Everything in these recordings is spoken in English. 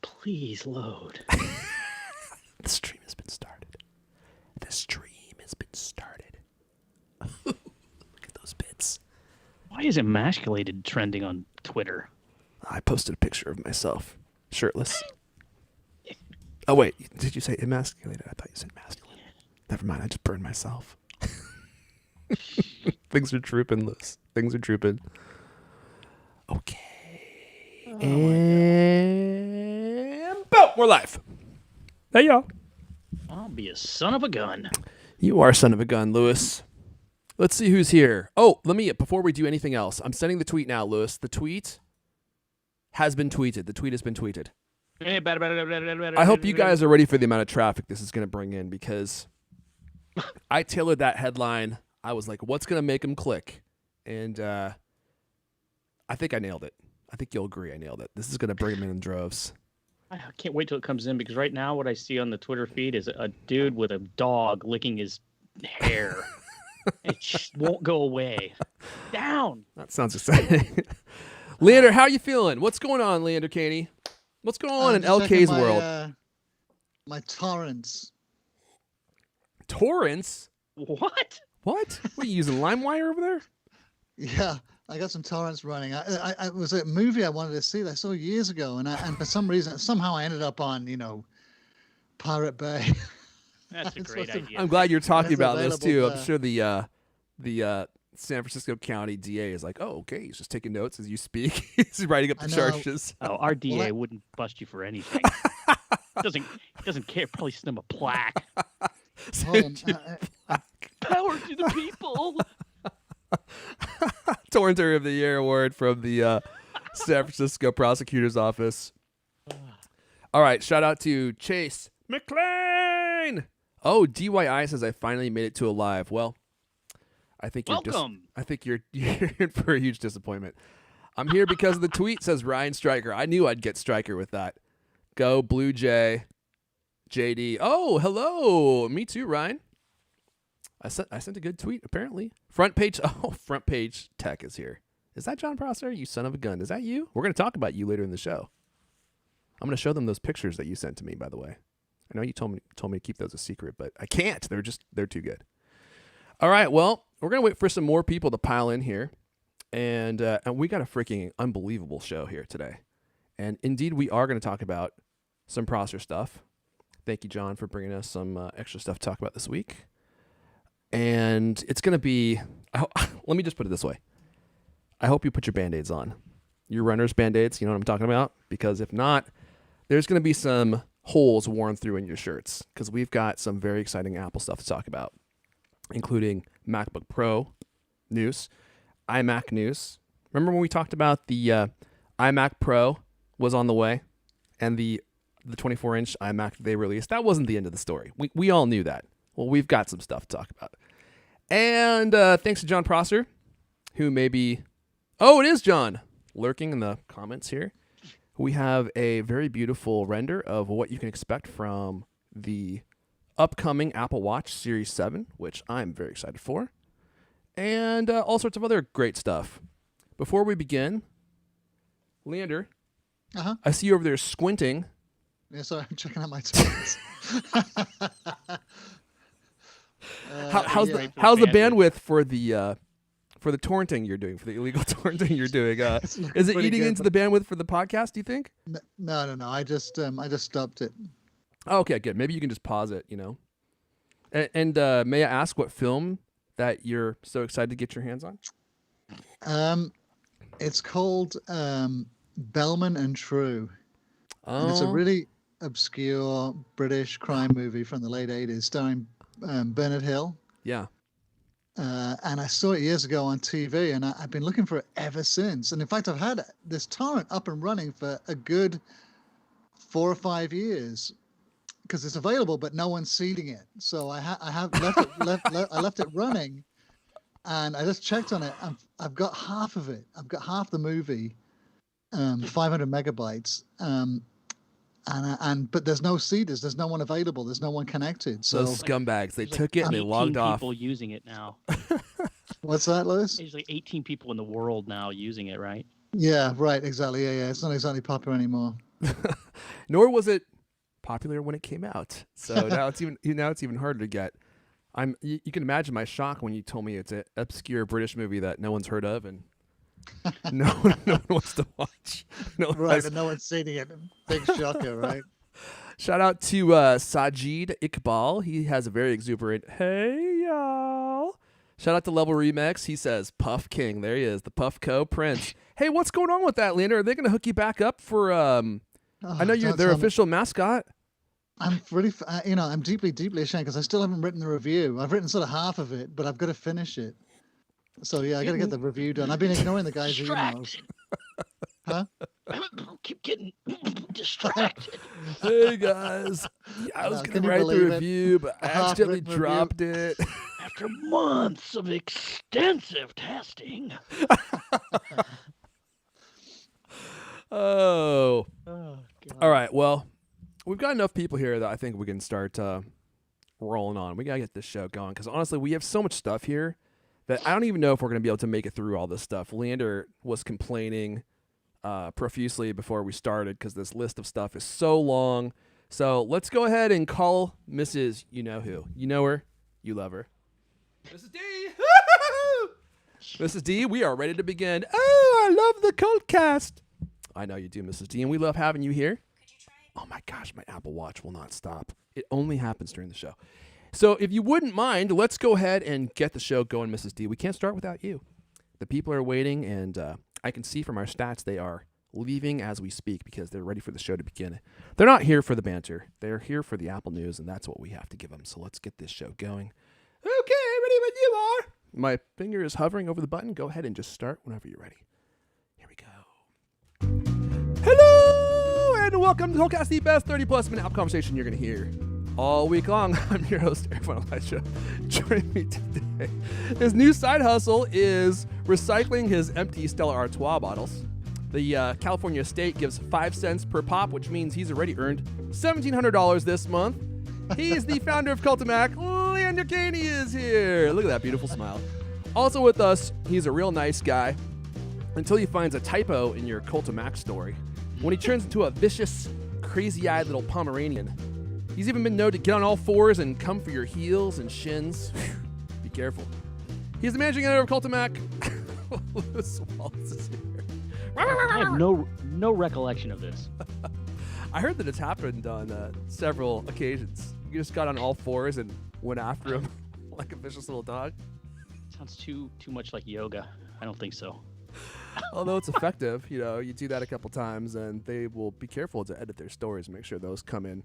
Please load. The stream has been started. The stream has been started. Look at those bits. Why is emasculated trending on Twitter? I posted a picture of myself, shirtless. Oh, wait. Did you say emasculated? I thought you said masculine. Never mind. I just burned myself. Things are drooping, Liz. Things are drooping. Okay. And boom, we're live. Hey, y'all. I'll be a son of a gun. You are a son of a gun, Lewis. Let's see who's here. Oh, before we do anything else, I'm sending the tweet now, Lewis. The tweet has been tweeted. The tweet has been tweeted. I hope you guys are ready for the amount of traffic this is going to bring in, because I tailored that headline. I was like, what's going to make them click? And I think I nailed it. I think you'll agree I nailed it. This is going to bring them in droves. I can't wait till it comes in, because right now what I see on the Twitter feed is a dude with a dog licking his hair. It just won't go away. Down. That sounds exciting. Leander, how you feeling? What's going on, Leander Caney? What's going on in LK's world? My torrents. Torrents? What? What? What, you using LimeWire over there? Yeah, I got some torrents running. It was a movie I wanted to see that I saw years ago, and for some reason, somehow I ended up on, Pirate Bay. That's a great idea. I'm glad you're talking about this too. I'm sure the San Francisco County DA is like, oh, okay, he's just taking notes as you speak. He's writing up the charges. Oh, our DA wouldn't bust you for anything. He doesn't care. Probably send him a plaque. Power to the people. Torrenter of the Year award from the San Francisco Prosecutor's Office. All right, shout out to Chase McLean. Oh, DYI says I finally made it to a live. Well, I think you're in for a huge disappointment. I'm here because of the tweet, says Ryan Stryker. I knew I'd get Stryker with that. Go Blue Jay, JD. Oh, hello. Me too, Ryan. I sent a good tweet, apparently. Front page tech is here. Is that John Prosser? You son of a gun. Is that you? We're going to talk about you later in the show. I'm going to show them those pictures that you sent to me, by the way. I know you told me to keep those a secret, but I can't. They're too good. All right, well, we're going to wait for some more people to pile in here. And we got a freaking unbelievable show here today. And indeed, we are going to talk about some Prosser stuff. Thank you, John, for bringing us some extra stuff to talk about this week. And it's going to be, let me just put it this way. I hope you put your Band-Aids on. Your runner's Band-Aids, you know what I'm talking about? Because if not, there's going to be some holes worn through in your shirts, because we've got some very exciting Apple stuff to talk about, including MacBook Pro news, iMac news. Remember when we talked about the iMac Pro was on the way, and the 24-inch iMac they released? That wasn't the end of the story. We all knew that. Well, we've got some stuff to talk about. And thanks to John Prosser, who may be... Oh, it is John, lurking in the comments here. We have a very beautiful render of what you can expect from the upcoming Apple Watch Series 7, which I'm very excited for, and all sorts of other great stuff. Before we begin, Leander, I see you over there squinting. Yeah, sorry, I'm checking out my torrents. How's the bandwidth for the torrenting you're doing, for the illegal torrenting you're doing? Is it eating into the bandwidth for the podcast, do you think? No. I just stopped it. Oh, okay, good. Maybe you can just pause it, And may I ask what film that you're so excited to get your hands on? It's called Bellman and True. Oh. And it's a really obscure British crime movie from the late 80s starring Bernard Hill. Yeah. And I saw it years ago on TV, and I've been looking for it ever since. And in fact, I've had this torrent up and running for a good 4 or 5 years, because it's available, but no one's seeding it. So I have left it running, and I just checked on it. I've got half of it. I've got half the movie, 500 megabytes. But there's no seeders. There's no one available. There's no one connected. So those scumbags, they took it and they logged off. People using it now. What's that, Lewis? There's like 18 people in the world now using it, right? Yeah, right. Exactly. Yeah. It's not exactly popular anymore. Nor was it popular when it came out. So now it's even harder to get. You can imagine my shock when you told me it's an obscure British movie that no one's heard of and no one wants to watch. Right, and no one's seen it. Big shocker, right? Shout out to Sajid Iqbal. He has a very exuberant, "Hey, y'all." Shout out to Level Remix. He says, Puff King. There he is, the Puffco Prince. Hey, what's going on with that, Leander? Are they going to hook you back up for, I know you're their official mascot. I'm really, I'm deeply, deeply ashamed because I still haven't written the review. I've written sort of half of it, but I've got to finish it. So, yeah, I got to get the review done. I've been ignoring the guy's emails. Huh? Keep getting distracted. Hey, guys. I was going to write the review, but I accidentally dropped it. After months of extensive testing. Oh. God. All right, well, we've got enough people here that I think we can start rolling on. We got to get this show going because, honestly, we have so much stuff here that I don't even know if we're going to be able to make it through all this stuff. Leander was complaining profusely before we started because this list of stuff is so long. So let's go ahead and call Mrs. You-Know-Who. You know her. You love her. Mrs. D. Mrs. D, we are ready to begin. Oh, I love the Cultcast. I know you do, Mrs. D, and we love having you here. Oh my gosh, my Apple Watch will not stop. It only happens during the show. So if you wouldn't mind, let's go ahead and get the show going, Mrs. D. We can't start without you. The people are waiting, and I can see from our stats they are leaving as we speak because they're ready for the show to begin. They're not here for the banter. They're here for the Apple news, and that's what we have to give them. So let's get this show going. Okay, ready when you are. My finger is hovering over the button. Go ahead and just start whenever you're ready. Here we go. Hello, and welcome to Cultcast, the best 30-plus minute app conversation you're going to hear all week long. I'm your host, Aaron Elisha. Joining me today, his new side hustle is recycling his empty Stella Artois bottles. The California state gives 5 cents per pop, which means he's already earned $1,700 this month. He's the founder of Cultamac. Leander Caney is here. Look at that beautiful smile. Also with us, he's a real nice guy until he finds a typo in your Cultamac story. When he turns into a vicious, crazy-eyed little Pomeranian. He's even been known to get on all fours and come for your heels and shins. Be careful. He's the managing editor of Cultamac. Lewis Wallace is here. I have no recollection of this. I heard that it's happened on several occasions. You just got on all fours and went after him like a vicious little dog. Sounds too much like yoga. I don't think so. Although it's effective, you do that a couple times, and they will be careful to edit their stories and make sure those come in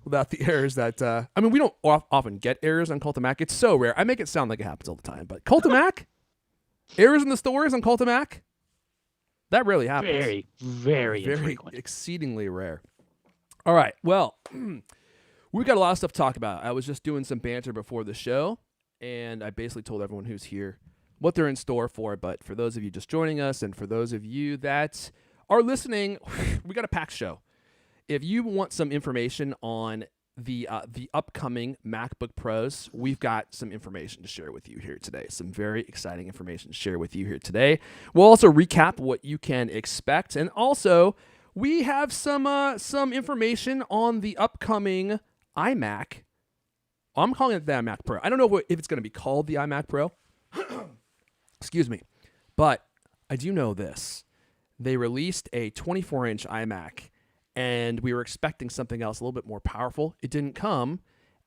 without the errors that. We don't often get errors on Cultamac. It's so rare. I make it sound like it happens all the time, but Cultamac errors in the stories on Cultamac. That really happens. Very, very infrequent. Exceedingly rare. All right. Well, we've got a lot of stuff to talk about. I was just doing some banter before the show, and I basically told everyone who's here what they're in store for. But for those of you just joining us and for those of you that are listening, we got a packed show. If you want some information on the upcoming MacBook Pros, we've got some information to share with you here today. Some very exciting information to share with you here today. We'll also recap what you can expect, and also we have some information on the upcoming iMac. I'm calling it the iMac Pro. I don't know if it's going to be called the iMac Pro. Excuse me, but I do know this: they released a 24-inch iMac. And we were expecting something else a little bit more powerful. It didn't come,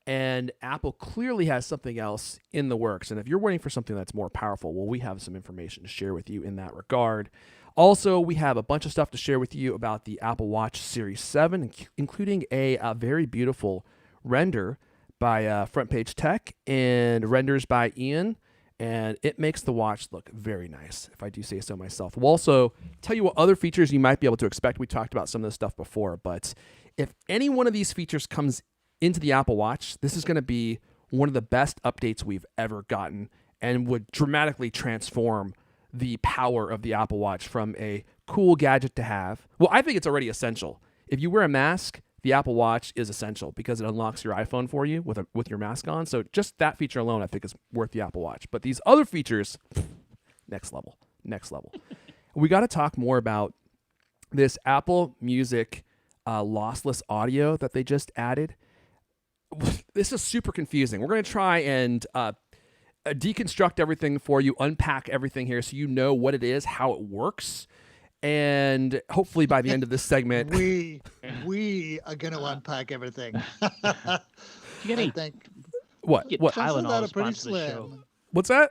and Apple clearly has something else in the works. And if you're waiting for something that's more powerful, well, we have some information to share with you in that regard. Also, we have a bunch of stuff to share with you about the Apple Watch Series 7, including a very beautiful render by Front Page Tech and renders by Ian. And it makes the watch look very nice, if I do say so myself. We'll also tell you what other features you might be able to expect. We talked about some of this stuff before, but if any one of these features comes into the Apple Watch, this is going to be one of the best updates we've ever gotten and would dramatically transform the power of the Apple Watch from a cool gadget to have. Well, I think it's already essential. If you wear a mask, the Apple Watch is essential because it unlocks your iPhone for you with your mask on. So just that feature alone, I think, is worth the Apple Watch. But these other features, next level. We got to talk more about this Apple Music lossless audio that they just added. This is super confusing. We're going to try and deconstruct everything for you, unpack everything here so you know what it is, how it works. And hopefully by the end of this segment, we are going to unpack everything. You get any, what? get What? Chances of Tylenol that are to pretty sponsor the show. slim. What's that?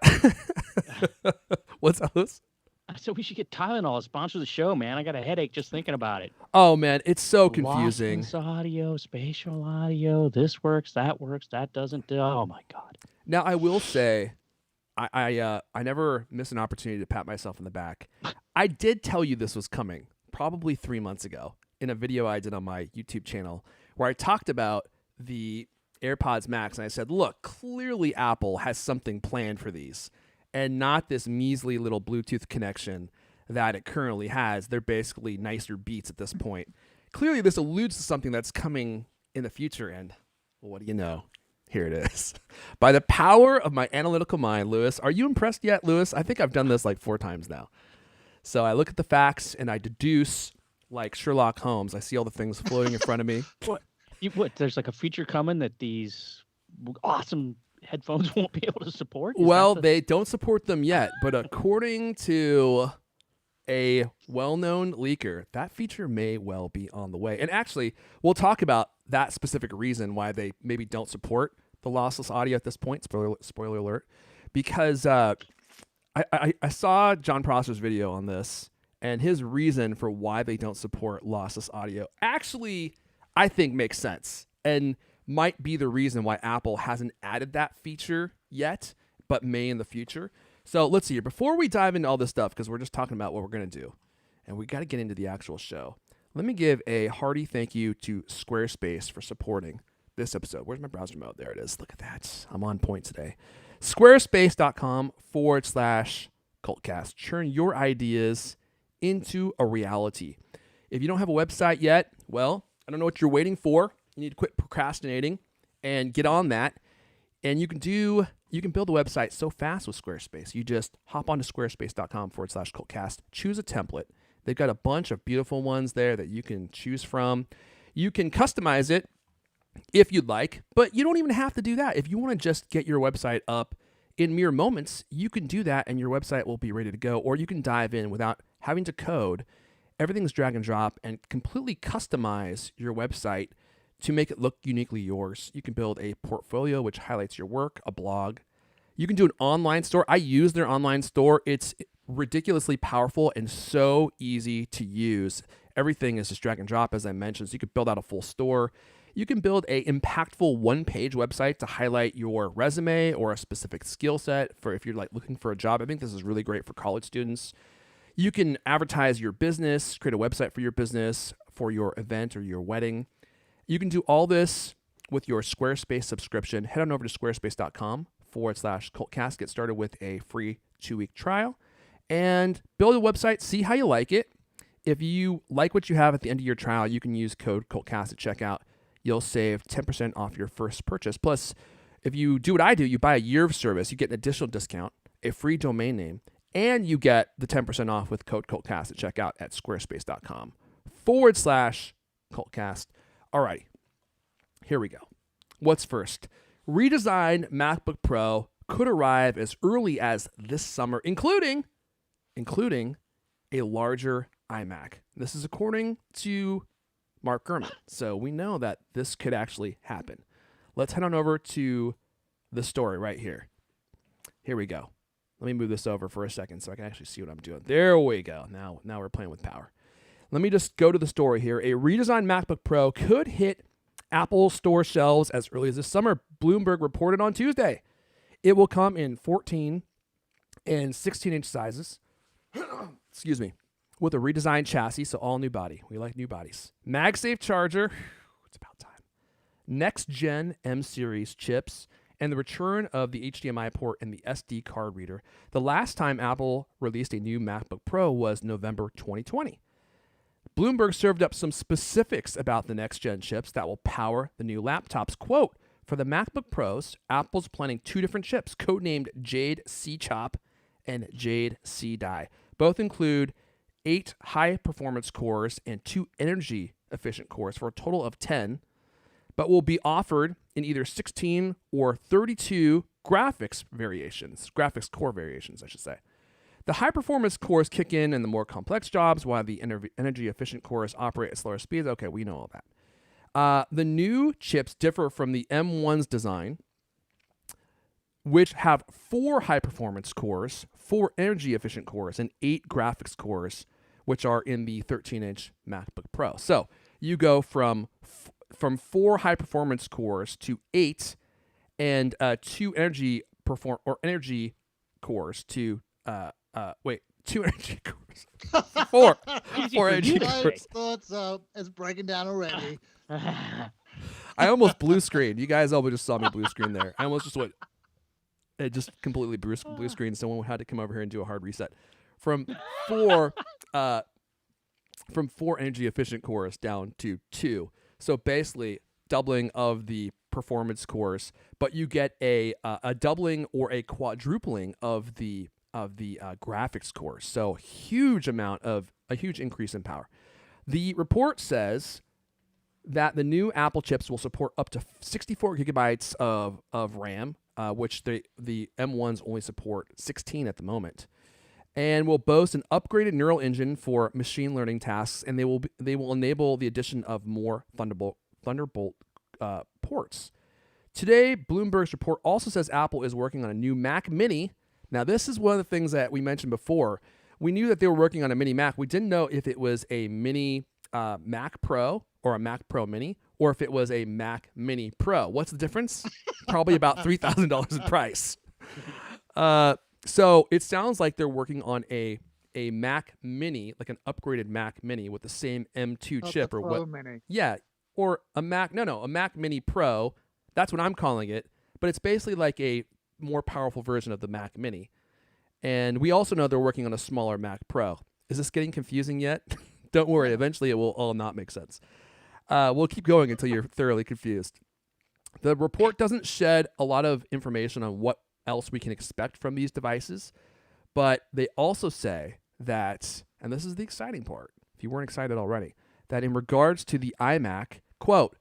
What's that, Lewis? I said we should get Tylenol to sponsor the show, man. I got a headache just thinking about it. Oh man, it's so confusing. Lossless audio, spatial audio. This works, that doesn't. Oh my god. Now I will say, I never miss an opportunity to pat myself on the back. I did tell you this was coming probably 3 months ago in a video I did on my YouTube channel where I talked about the AirPods Max, and I said, look, clearly Apple has something planned for these and not this measly little Bluetooth connection that it currently has. They're basically nicer Beats at this point. Clearly this alludes to something that's coming in the future, and what do you know? Here it is. By the power of my analytical mind, Lewis, are you impressed yet, Lewis? I think I've done this like 4 times now. So I look at the facts and I deduce like Sherlock Holmes. I see all the things floating in front of me. What? There's like a feature coming that these awesome headphones won't be able to support? Well, they don't support them yet, but according to a well-known leaker, that feature may well be on the way. And actually, we'll talk about that specific reason why they maybe don't support the lossless audio at this point. Spoiler alert. Because I saw John Prosser's video on this, and his reason for why they don't support lossless audio actually, I think, makes sense and might be the reason why Apple hasn't added that feature yet, but may in the future. So let's see here. Before we dive into all this stuff, because we're just talking about what we're going to do, and we got to get into the actual show, let me give a hearty thank you to Squarespace for supporting this episode. Where's my browser mode? There it is. Look at that. I'm on point today. Squarespace.com/Cultcast. Turn your ideas into a reality. If you don't have a website yet, well, I don't know what you're waiting for. You need to quit procrastinating and get on that. And you can build a website so fast with Squarespace. You just hop onto squarespace.com/Cultcast, choose a template. They've got a bunch of beautiful ones there that you can choose from. You can customize it if you'd like, but you don't even have to do that. If you want to just get your website up in mere moments, you can do that and your website will be ready to go. Or you can dive in without having to code. Everything's drag and drop and completely customize your website to make it look uniquely yours. You can build a portfolio which highlights your work, a blog. You can do an online store. I use their online store. It's ridiculously powerful and so easy to use. Everything is just drag and drop, as I mentioned, so you could build out a full store. You can build a impactful one-page website to highlight your resume or a specific skill set for if you're like looking for a job. I think this is really great for college students. You can advertise your business, create a website for your business, for your event or your wedding. You can do all this with your Squarespace subscription. Head on over to squarespace.com/Cultcast. Get started with a free 2-week trial and build a website. See how you like it. If you like what you have at the end of your trial, you can use code Cultcast at checkout. You'll save 10% off your first purchase. Plus, if you do what I do, you buy a year of service, you get an additional discount, a free domain name, and you get the 10% off with code Cultcast at checkout at squarespace.com/Cultcast. Alrighty, here we go. What's first? Redesigned MacBook Pro could arrive as early as this summer, including a larger iMac. This is according to Mark Gurman. So we know that this could actually happen. Let's head on over to the story right here. Here we go. Let me move this over for a second so I can actually see what I'm doing. There we go. Now we're playing with power. Let me just go to the story here. A redesigned MacBook Pro could hit Apple Store shelves as early as this summer. Bloomberg reported on Tuesday. It will come in 14 and 16-inch sizes. Excuse me. With a redesigned chassis, so all new body. We like new bodies. MagSafe charger. It's about time. Next-gen M-series chips and the return of the HDMI port and the SD card reader. The last time Apple released a new MacBook Pro was November 2020. Bloomberg served up some specifics about the next-gen chips that will power the new laptops. Quote, for the MacBook Pros, Apple's planning 2 different chips, codenamed Jade C-Chop and Jade C-Die. Both include 8 high-performance cores and 2 energy efficient cores for a total of 10, but will be offered in either 16 or 32 graphics core variations, I should say. The high-performance cores kick in the more complex jobs, while the energy-efficient cores operate at slower speeds. Okay, we know all that. The new chips differ from the M1's design, which have 4 high-performance cores, 4 energy-efficient cores, and 8 graphics cores, which are in the 13-inch MacBook Pro. So you go from 4 high-performance cores to 8, and 2 energy cores to 2 energy cores. 4 energy cores. Thoughts it's breaking down already. I almost blue screened. You guys all just saw me blue screen there. I almost just went. It just completely blue screen. Someone had to come over here and do a hard reset. From 4 energy efficient cores down to 2. So basically doubling of the performance cores, but you get a doubling or a quadrupling of the graphics cores. So a huge increase in power. The report says that the new Apple chips will support up to 64 gigabytes of RAM, which the M1s only support 16 at the moment, and will boast an upgraded neural engine for machine learning tasks, and they will enable the addition of more Thunderbolt ports. Today, Bloomberg's report also says Apple is working on a new Mac Mini. Now, this is one of the things that we mentioned before. We knew that they were working on a mini Mac. We didn't know if it was a mini Mac Pro or a Mac Pro Mini, or if it was a Mac Mini Pro. What's the difference? Probably about $3,000 in price. So it sounds like they're working on a Mac Mini, like an upgraded Mac Mini with the same M2 chip or what? Mini. Yeah, or a Mac Mini Pro. That's what I'm calling it. But it's basically like a more powerful version of the Mac Mini. And we also know they're working on a smaller Mac Pro. Is this getting confusing yet? Don't worry. Eventually, it will all not make sense. We'll keep going until you're thoroughly confused. The report doesn't shed a lot of information on what else we can expect from these devices, but they also say that, and this is the exciting part, if you weren't excited already, that in regards to the iMac, quote,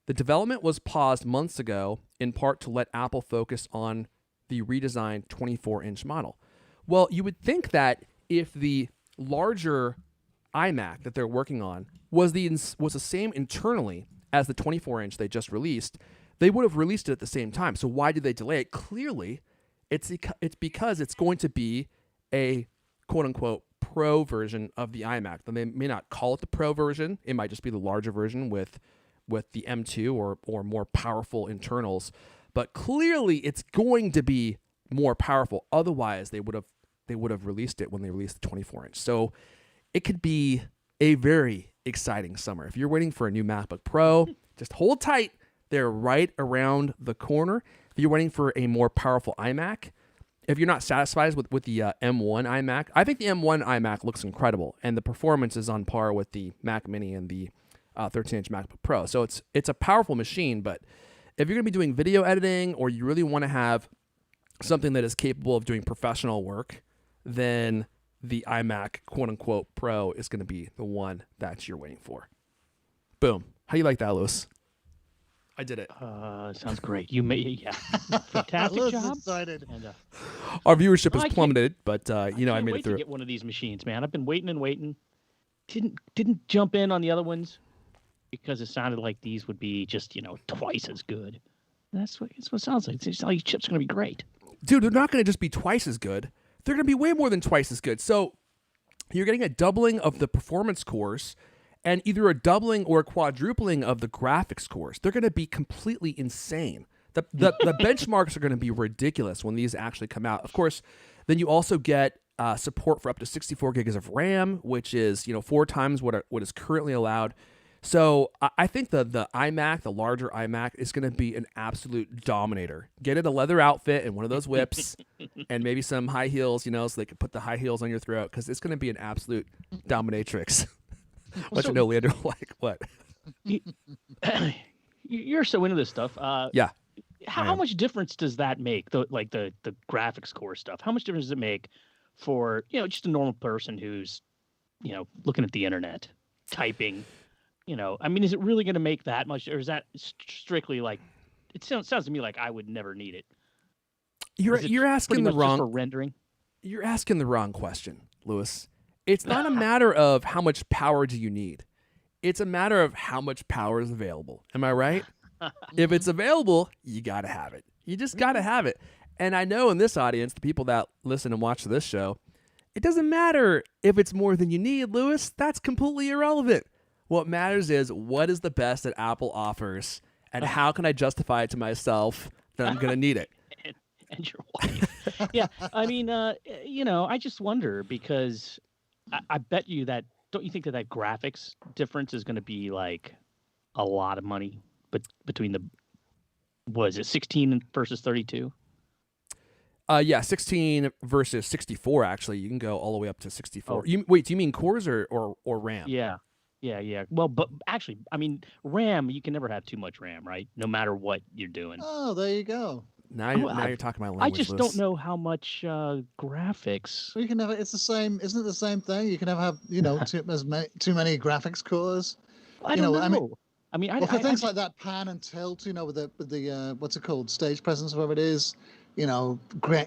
the development was paused months ago in part to let Apple focus on the redesigned 24-inch model. Well, you would think that if the larger iMac that they're working on was the same internally as the 24-inch they just released, they would have released it at the same time. So why did they delay it? Clearly, it's because it's going to be a quote-unquote Pro version of the iMac. They may not call it the Pro version. It might just be the larger version with the M2 or more powerful internals. But clearly, it's going to be more powerful. Otherwise, they would have released it when they released the 24-inch. So it could be a very exciting summer. If you're waiting for a new MacBook Pro, just hold tight. They're right around the corner. If you're waiting for a more powerful iMac, if you're not satisfied with the M1 iMac, I think the M1 iMac looks incredible, and the performance is on par with the Mac Mini and the 13-inch MacBook Pro. So it's a powerful machine, but if you're going to be doing video editing or you really want to have something that is capable of doing professional work, then the iMac quote-unquote Pro is going to be the one that you're waiting for. Boom. How do you like that, Lewis? I did it. Sounds great. You made fantastic job. Excited. And, our viewership has plummeted, but I made it through. I can't wait to get one of these machines, man. I've been waiting and waiting. Didn't jump in on the other ones because it sounded like these would be just twice as good. That's what it sounds like. All these chips are going to be great. Dude, they're not going to just be twice as good. They're going to be way more than twice as good. So you're getting a doubling of the performance cores and either a doubling or a quadrupling of the graphics cores. They're going to be completely insane. The benchmarks are going to be ridiculous when these actually come out. Of course, then you also get support for up to 64 gigs of RAM, which is 4 times what is currently allowed. So I think the iMac, the larger iMac, is going to be an absolute dominator. Get it a leather outfit and one of those whips and maybe some high heels, so they can put the high heels on your throat, because it's going to be an absolute dominatrix. Let you know, Leander, like what? You're so into this stuff. Yeah. How much difference does that make? The graphics core stuff. How much difference does it make for just a normal person who's looking at the internet, typing, I mean, is it really going to make that much, or is that strictly like? It sounds to me like I would never need it. You're Is it you're pretty asking the much just for wrong rendering? you're asking the wrong question, Lewis. It's not a matter of how much power do you need. It's a matter of how much power is available. Am I right? If it's available, you got to have it. You just got to have it. And I know in this audience, the people that listen and watch this show, it doesn't matter if it's more than you need, Lewis. That's completely irrelevant. What matters is what is the best that Apple offers and how can I justify it to myself that I'm going to need it. And your wife. Yeah, I mean, I just wonder because I bet you that don't you think that graphics difference is going to be like a lot of money, but between the was it 16 versus 32? Yeah, 16 versus 64. Actually, you can go all the way up to 64. Oh. Do you mean cores or RAM? Yeah. Well, but actually, I mean, RAM, you can never have too much RAM, right? No matter what you're doing. Oh, there you go. Now you're talking my language. I just Lewis. don't know how much graphics. Well, you can have it's the same, isn't it the same thing? You can have too many graphics cores. I don't know. I mean, for things like that pan and tilt, with the what's it called, stage presence, whatever it is,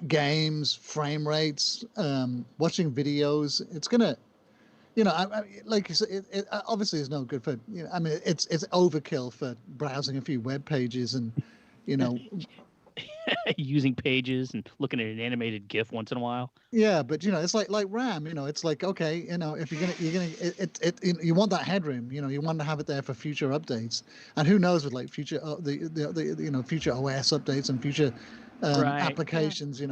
games, frame rates, watching videos, it's gonna, like you said, it obviously is no good for, I mean, it's overkill for browsing a few web pages and, using pages and looking at an animated GIF once in a while. Yeah, but it's like RAM. It's like, okay, if you want that headroom. You want to have it there for future updates, and who knows with like future the future OS updates and future applications. I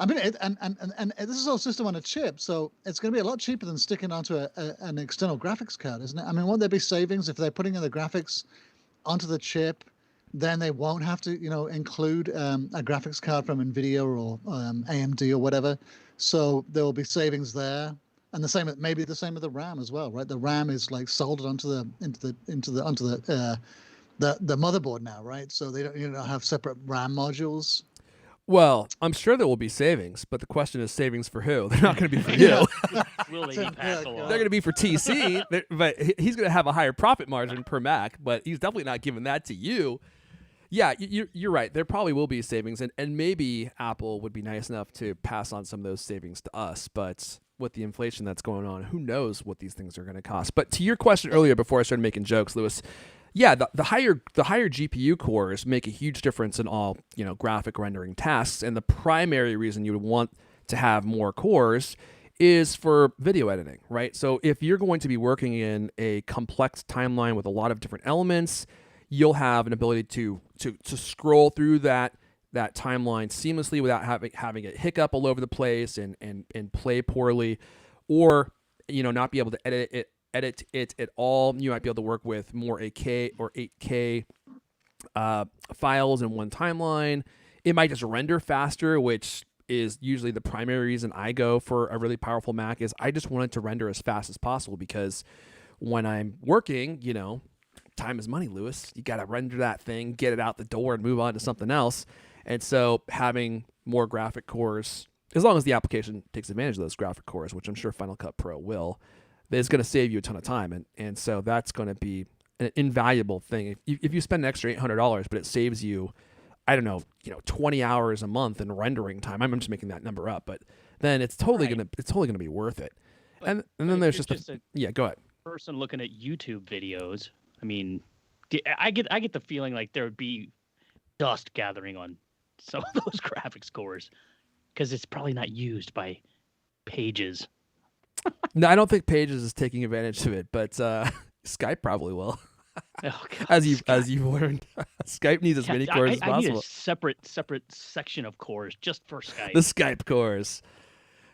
mean, and this is all system on a chip, so it's going to be a lot cheaper than sticking onto an external graphics card, isn't it? I mean, won't there be savings if they're putting in the graphics onto the chip? Then they won't have to, include a graphics card from NVIDIA or AMD or whatever. So there will be savings there, and maybe the same with the RAM as well, right? The RAM is like soldered onto the motherboard now, right? So they don't have separate RAM modules. Well, I'm sure there will be savings, but the question is savings for who? They're not going to be for you. Will they be passed along? They're going to be for TC, but he's going to have a higher profit margin per Mac, but he's definitely not giving that to you. Yeah, you're right. There probably will be savings, and maybe Apple would be nice enough to pass on some of those savings to us. But with the inflation that's going on, who knows what these things are going to cost? But to your question earlier, before I started making jokes, Lewis, yeah, the higher GPU cores make a huge difference in all graphic rendering tasks, and the primary reason you would want to have more cores is for video editing, right? So if you're going to be working in a complex timeline with a lot of different elements, you'll have an ability to scroll through that timeline seamlessly without having it hiccup all over the place and play poorly, or not be able to edit it at all. You might be able to work with more 8K or 8K files in one timeline. It might just render faster, which is usually the primary reason I go for a really powerful Mac. Is I just want it to render as fast as possible, because when I'm working, time is money, Lewis. You got to render that thing, get it out the door, and move on to something else. And so having more graphic cores, as long as the application takes advantage of those graphic cores, which I'm sure Final Cut Pro will, is going to save you a ton of time. And so that's going to be an invaluable thing. If you spend an extra $800, but it saves you, I don't know, 20 hours a month in rendering time. I'm just making that number up, but then it's totally going to be worth it. And then there's just go ahead. Person looking at YouTube videos. I mean, I get the feeling like there would be dust gathering on some of those graphics cores because it's probably not used by Pages. No, I don't think Pages is taking advantage of it, but Skype probably will. Oh, God, as you've learned, Skype needs as many cores as possible. I need a separate section of cores just for Skype. The Skype cores.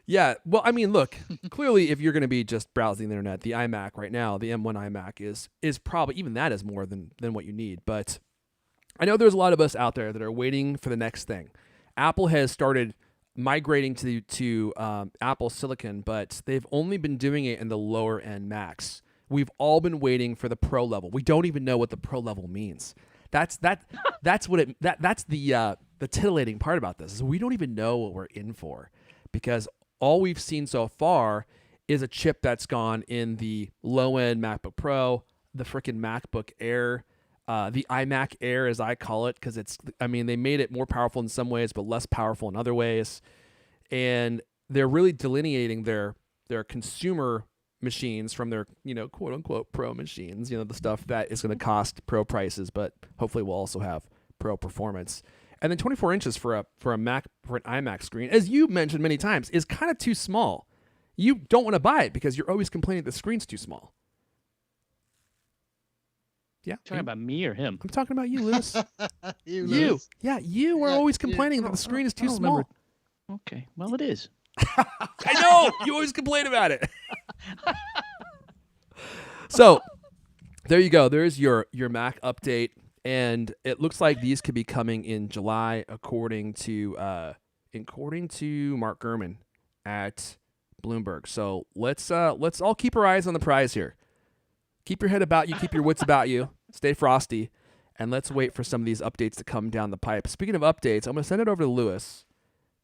Yeah, well, I mean, look, clearly if you're going to be just browsing the internet, the iMac right now, the M1 iMac is probably, even that is more than what you need. But I know there's a lot of us out there that are waiting for the next thing. Apple has started migrating to Apple Silicon, but they've only been doing it in the lower end Macs. We've all been waiting for the Pro level. We don't even know what the Pro level means. That's the titillating part about this is we don't even know what we're in for, because all we've seen so far is a chip that's gone in the low-end MacBook Pro, the freaking MacBook Air, the iMac Air as I call it, because they made it more powerful in some ways, but less powerful in other ways. And they're really delineating their consumer machines from their, quote unquote pro machines, the stuff that is going to cost pro prices, but hopefully will also have pro performance. And then 24 inches for an iMac screen, as you mentioned many times, is kind of too small. You don't want to buy it because you're always complaining the screen's too small. Yeah. Talking about me or him? I'm talking about you, Lewis. You. Yeah, you were always complaining that the screen is too small. Remember. Okay, well, it is. I know! You always complain about it. So, there you go. There's your Mac update. And it looks like these could be coming in July, according to Mark Gurman at Bloomberg. So let's all keep our eyes on the prize here. Keep your head about you, keep your wits about you, stay frosty, and let's wait for some of these updates to come down the pipe. Speaking of updates, I'm going to send it over to Lewis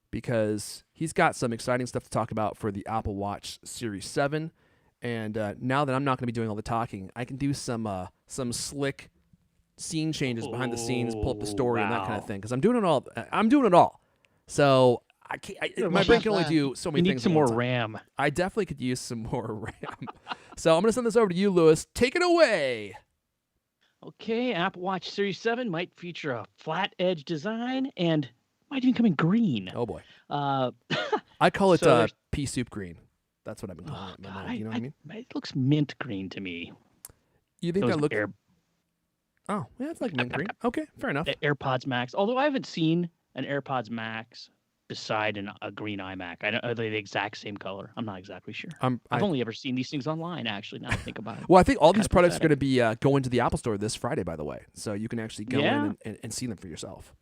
because he's got some exciting stuff to talk about for the Apple Watch Series 7. And now that I'm not going to be doing all the talking, I can do some slick scene changes behind the scenes, pull up the story, and that kind of thing. Because I'm doing it all. So I can't. My brain can only do so many things. You need some more RAM. I definitely could use some more RAM. So I'm going to send this over to you, Lewis. Take it away. Okay, Apple Watch Series 7 might feature a flat edge design and might even come in green. Oh boy. I call it pea soup green. That's what I've been calling it. God, you know what I mean? It looks mint green to me. You think that looks? Oh, yeah, it's like mint green. Okay, fair enough. The AirPods Max, although I haven't seen an AirPods Max beside a green iMac. Are they the exact same color? I'm not exactly sure. I've only ever seen these things online, actually, now I think about it. Well, I think all these products are going to be going to the Apple Store this Friday, by the way. So you can actually go in and see them for yourself.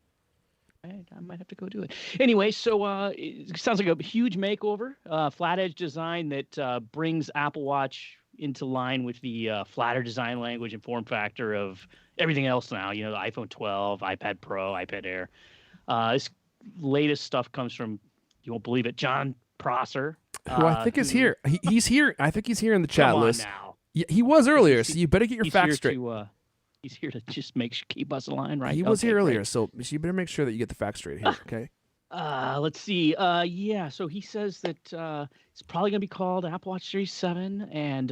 I might have to go do it. Anyway, so it sounds like a huge makeover, flat edge design that brings Apple Watch into line with the flatter design language and form factor of everything else now. The iPhone 12, iPad Pro, iPad Air. This latest stuff comes from, you won't believe it, John Prosser. Who I think is here. He's here. I think he's here in the chat list. Now. Yeah, he was earlier, so you better get your facts straight. He's here to just keep us in line, right? He was here earlier, so you better make sure that you get the facts straight here, okay? Let's see. So he says that it's probably going to be called Apple Watch Series 7, and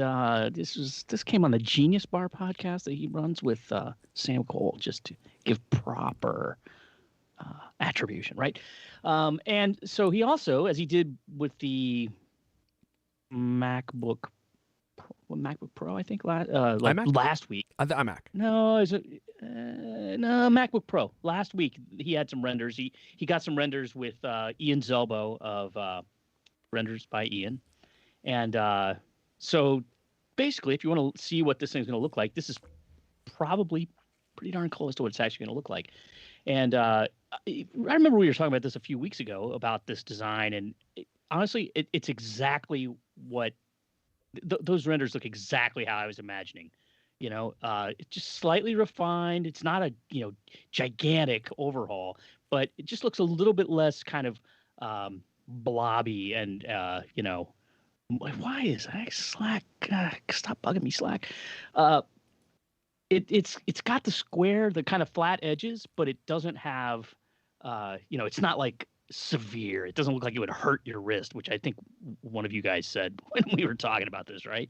this came on the Genius Bar podcast that he runs with Sam Cole, just to give proper attribution, right? And so he also, as he did with the MacBook Pro, I think last week. The iMac. No, is it? No, MacBook Pro. Last week he had some renders. He got some renders with Ian Zelbo of Renders by Ian, and so basically, if you want to see what this thing's going to look like, this is probably pretty darn close to what it's actually going to look like. And I remember we were talking about this a few weeks ago about this design, and honestly, it's exactly what. Those renders look exactly how I was imagining. It's just slightly refined. It's not a gigantic overhaul, but it just looks a little bit less kind of blobby and why is that Slack? Stop bugging me, Slack. It's got the kind of flat edges, but it doesn't have it's not like severe. It doesn't look like it would hurt your wrist, which I think one of you guys said when we were talking about this, right?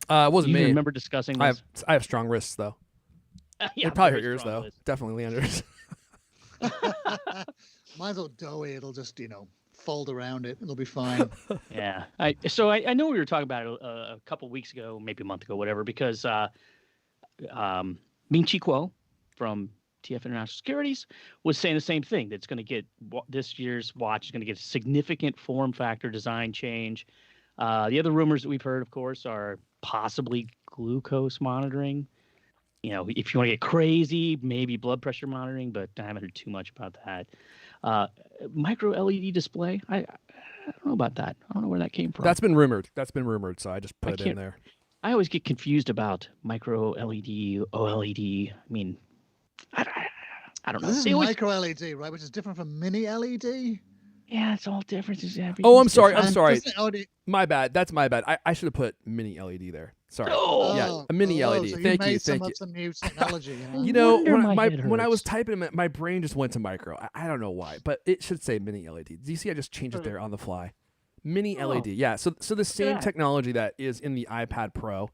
It wasn't me. Remember discussing this? I have strong wrists, though. Yeah, it probably hurt yours, though. Definitely Leander's. Mine's all doughy. It'll just, fold around it. It'll be fine. Yeah. So I know we were talking about it a couple weeks ago, maybe a month ago, whatever, because Ming-Chi Kuo from TF International Securities was saying the same thing. That's going to get this year's watch is going to get a significant form factor design change. The other rumors that we've heard, of course, are possibly glucose monitoring. If you want to get crazy, maybe blood pressure monitoring, but I haven't heard too much about that. Micro LED display. I don't know about that. I don't know where that came from. That's been rumored. So I just put it in there. I always get confused about micro LED, OLED. I mean, I don't know. This is micro LED, right? Which is different from mini LED. Yeah, it's all different. Oh, I'm sorry. My bad. That's my bad. I should have put mini LED there. Sorry. Oh, Yeah, a mini LED. So you Thank made you. Thank you. some new technology. Huh? You know, wonder my when, head when I was hurts. typing it, my brain just went to micro. I don't know why, but it should say mini LED. Do you see? I just changed it there on the fly. Mini Oh, LED. Yeah. So the same that. technology that is in the iPad Pro,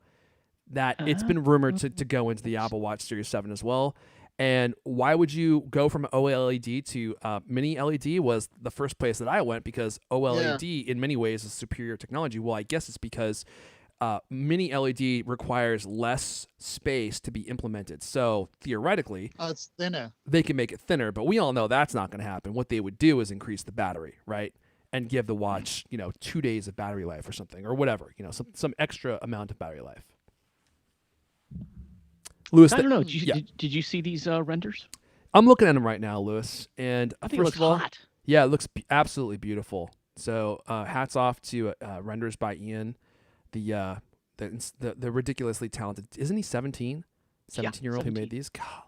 that it's Uh-huh. been rumored to go into the Apple Watch Series 7 as well. And why would you go from OLED to mini LED was the first place that I went, because OLED in many ways is superior technology. Well, I guess it's because mini LED requires less space to be implemented. So theoretically, It's thinner. they can make it thinner, but we all know that's not going to happen. What they would do is increase the battery, right? And give the watch, 2 days of battery life or something, or whatever, some extra amount of battery life. Lewis, I don't know. yeah. Did you see these renders? I'm looking at them right now, Lewis, and I think it first looks of all, hot. yeah, it looks absolutely beautiful. So hats off to renders by Ian, the ridiculously talented. Isn't he 17? 17-year-old who made 17. these. God,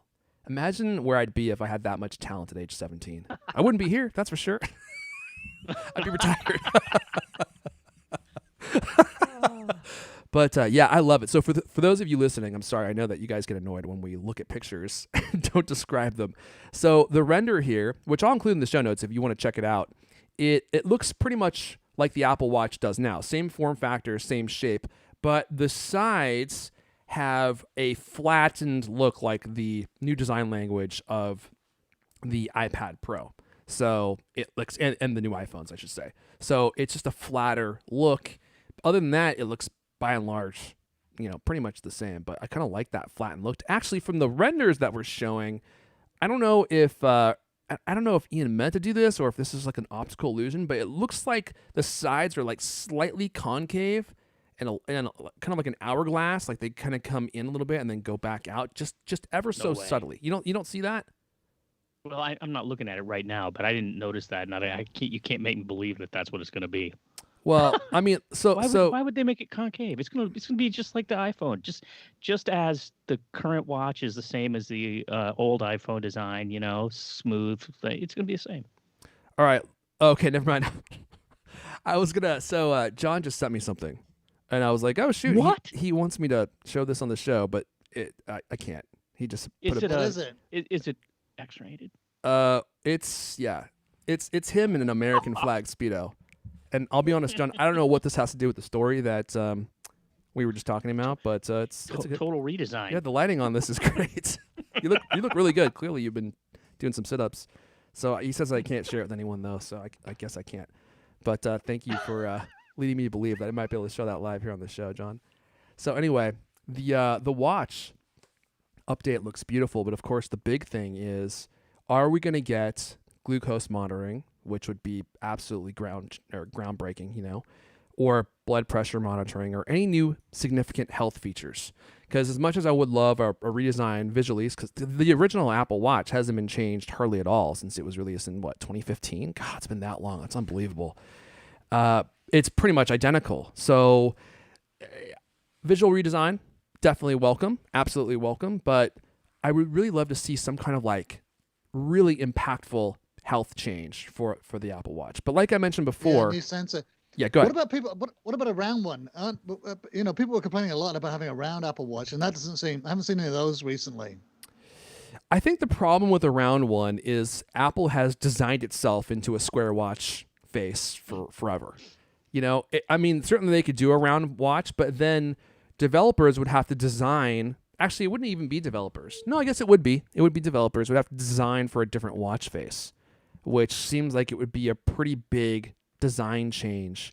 imagine where I'd be if I had that much talent at age 17. I wouldn't be here, that's for sure. I'd be retired. But yeah, I love it. So for those of you listening, I'm sorry, I know that you guys get annoyed when we look at pictures and don't describe them. So the render here, which I'll include in the show notes if you want to check it out, it looks pretty much like the Apple Watch does now. Same form factor, same shape, but the sides have a flattened look like the new design language of the iPad Pro. So it looks, and the new iPhones, I should say. So it's just a flatter look. Other than that, it looks by and large, pretty much the same. But I kind of like that flattened look. Actually, from the renders that we're showing, I don't know if Ian meant to do this or if this is like an optical illusion, but it looks like the sides are like slightly concave and kind of like an hourglass, like they kind of come in a little bit and then go back out, just ever so way. subtly. You don't see that? Well, I'm not looking at it right now, but I didn't notice that, and you can't make me believe that that's what it's going to be. Well, I mean, Why would they make it concave? It's gonna be just like the iPhone, just as the current watch is the same as the old iPhone design. Smooth. It's gonna be the same. All right. Okay, never mind. I was gonna. So John just sent me something, and I was like, "Oh shoot!" What? He wants me to show this on the show, but I can't. He just put Is a. What is it? Is it X-rated? It's him in an American flag Speedo. And I'll be honest, John, I don't know what this has to do with the story that we were just talking about, but it's a good, Total redesign. yeah, the lighting on this is great. You look really good. Clearly, you've been doing some sit-ups. So he says I can't share it with anyone, though, so I guess I can't. But thank you for leading me to believe that I might be able to show that live here on the show, John. So anyway, the watch update looks beautiful, but of course the big thing is, are we going to get glucose monitoring, which would be absolutely groundbreaking, or blood pressure monitoring, or any new significant health features? Because as much as I would love a redesign visually, because the original Apple Watch hasn't been changed hardly at all since it was released in 2015. God, it's been that long. It's unbelievable. It's pretty much identical. So visual redesign, definitely welcome, absolutely welcome. But I would really love to see some kind of really impactful health change for the Apple Watch. But like I mentioned before, New sensor. yeah, go ahead. What about people? What about a round one? People were complaining a lot about having a round Apple Watch, and that doesn't seem. I haven't seen any of those recently. I think the problem with a round one is Apple has designed itself into a square watch face for forever. Certainly they could do a round watch, but then developers would have to design. Actually, it wouldn't even be developers. No, I guess it would be. It would be developers would have to design for a different watch face, which seems like it would be a pretty big design change.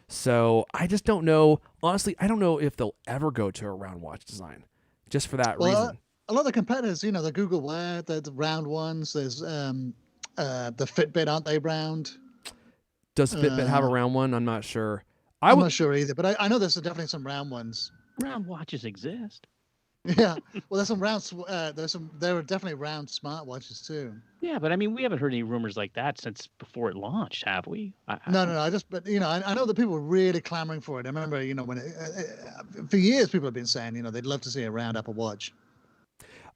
So I just don't know. Honestly, I don't know if they'll ever go to a round watch design just for that reason. A lot of the competitors, the Google Wear, the round ones. There's the Fitbit, aren't they round? Does Fitbit have a round one? I'm not sure. I'm not sure either, but I know there's definitely some round ones. Round watches exist. Yeah, well, there's some round. There are definitely round smartwatches too. Yeah, but we haven't heard any rumors like that since before it launched, have we? No. I know that people were really clamoring for it. I remember, when for years people have been saying, they'd love to see a round Apple Watch.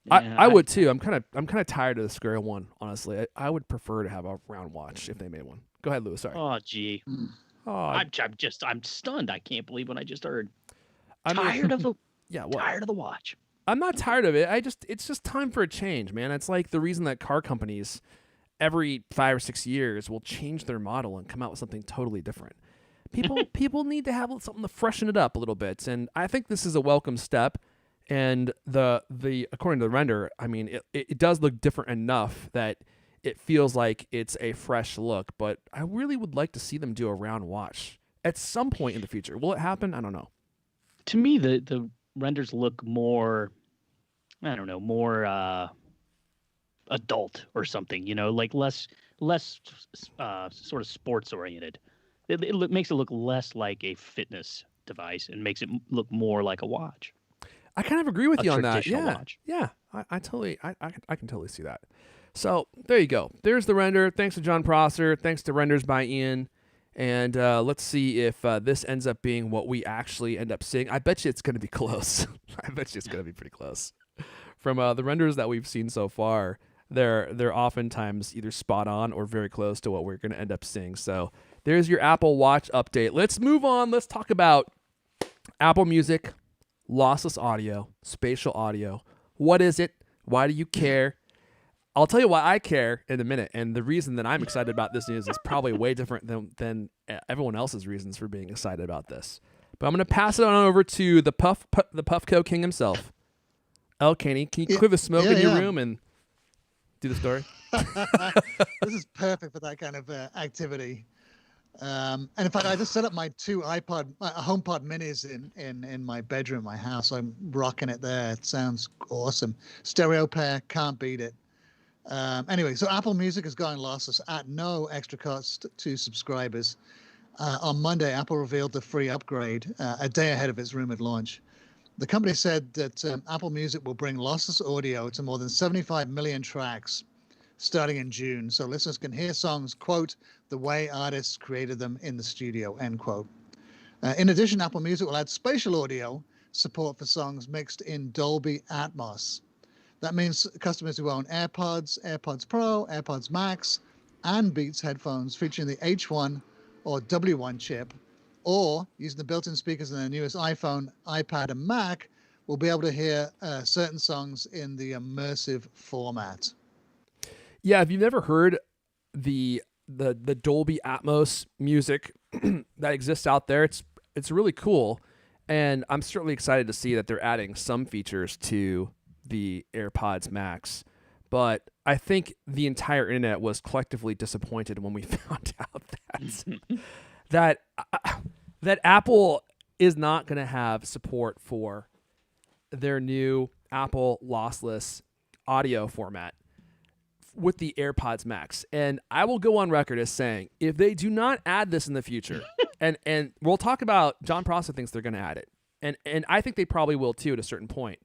Yeah, I would too. I'm kind of tired of the square one, honestly. I would prefer to have a round watch if they made one. Go ahead, Lewis. Sorry. Oh, gee. Oh, I'm stunned. I can't believe what I just heard. I mean, Tired of the yeah, what? tired of the watch. I'm not tired of it. It's just time for a change, man. It's like the reason that car companies every 5 or 6 years will change their model and come out with something totally different. People need to have something to freshen it up a little bit, and I think this is a welcome step. And the according to the render, I mean, it does look different enough that it feels like it's a fresh look. But I really would like to see them do a round watch at some point in the future. Will it happen? I don't know. To me, the renders look more, I don't know, more adult or something. You know, like less sort of sports oriented. It makes it look less like a fitness device and makes it look more like a watch. I kind of agree with you on that. Traditional Yeah, watch. yeah. I can totally see that. So there you go. There's the render. Thanks to John Prosser. Thanks to Renders by Ian. And let's see if this ends up being what we actually end up seeing. I bet you it's going to be close. I bet you it's going to be pretty close. From the renders that we've seen so far, they're oftentimes either spot on or very close to what we're going to end up seeing. So there's your Apple Watch update. Let's move on. Let's talk about Apple Music, lossless audio, spatial audio. What is it? Why do you care? I'll tell you why I care in a minute. And the reason that I'm excited about this news is probably way different than everyone else's reasons for being excited about this. But I'm going to pass it on over to the Puffco King himself. El Caney, can you clear the smoke in your room and do the story? This is perfect for that kind of activity. And in fact, I just set up my two HomePod minis in my bedroom, my house. I'm rocking it there. It sounds awesome. Stereo pair, can't beat it. Anyway, so Apple Music has gone lossless at no extra cost to subscribers. On Monday, Apple revealed the free upgrade a day ahead of its rumored launch. The company said that Apple Music will bring lossless audio to more than 75 million tracks starting in June, so listeners can hear songs, quote, the way artists created them in the studio, end quote. In addition, Apple Music will add spatial audio support for songs mixed in Dolby Atmos. That means customers who own AirPods, AirPods Pro, AirPods Max, and Beats headphones featuring the H1 or W1 chip, or using the built-in speakers in their newest iPhone, iPad, and Mac, will be able to hear certain songs in the immersive format. Yeah, if you've never heard the Dolby Atmos music that exists out there, it's really cool, and I'm certainly excited to see that they're adding some features to the AirPods Max. But I think the entire internet was collectively disappointed when we found out that Apple is not going to have support for their new Apple lossless audio format with the AirPods Max. And I will go on record as saying, if they do not add this in the future, and we'll talk about, John Prosser thinks they're going to add it, and I think they probably will too at a certain point.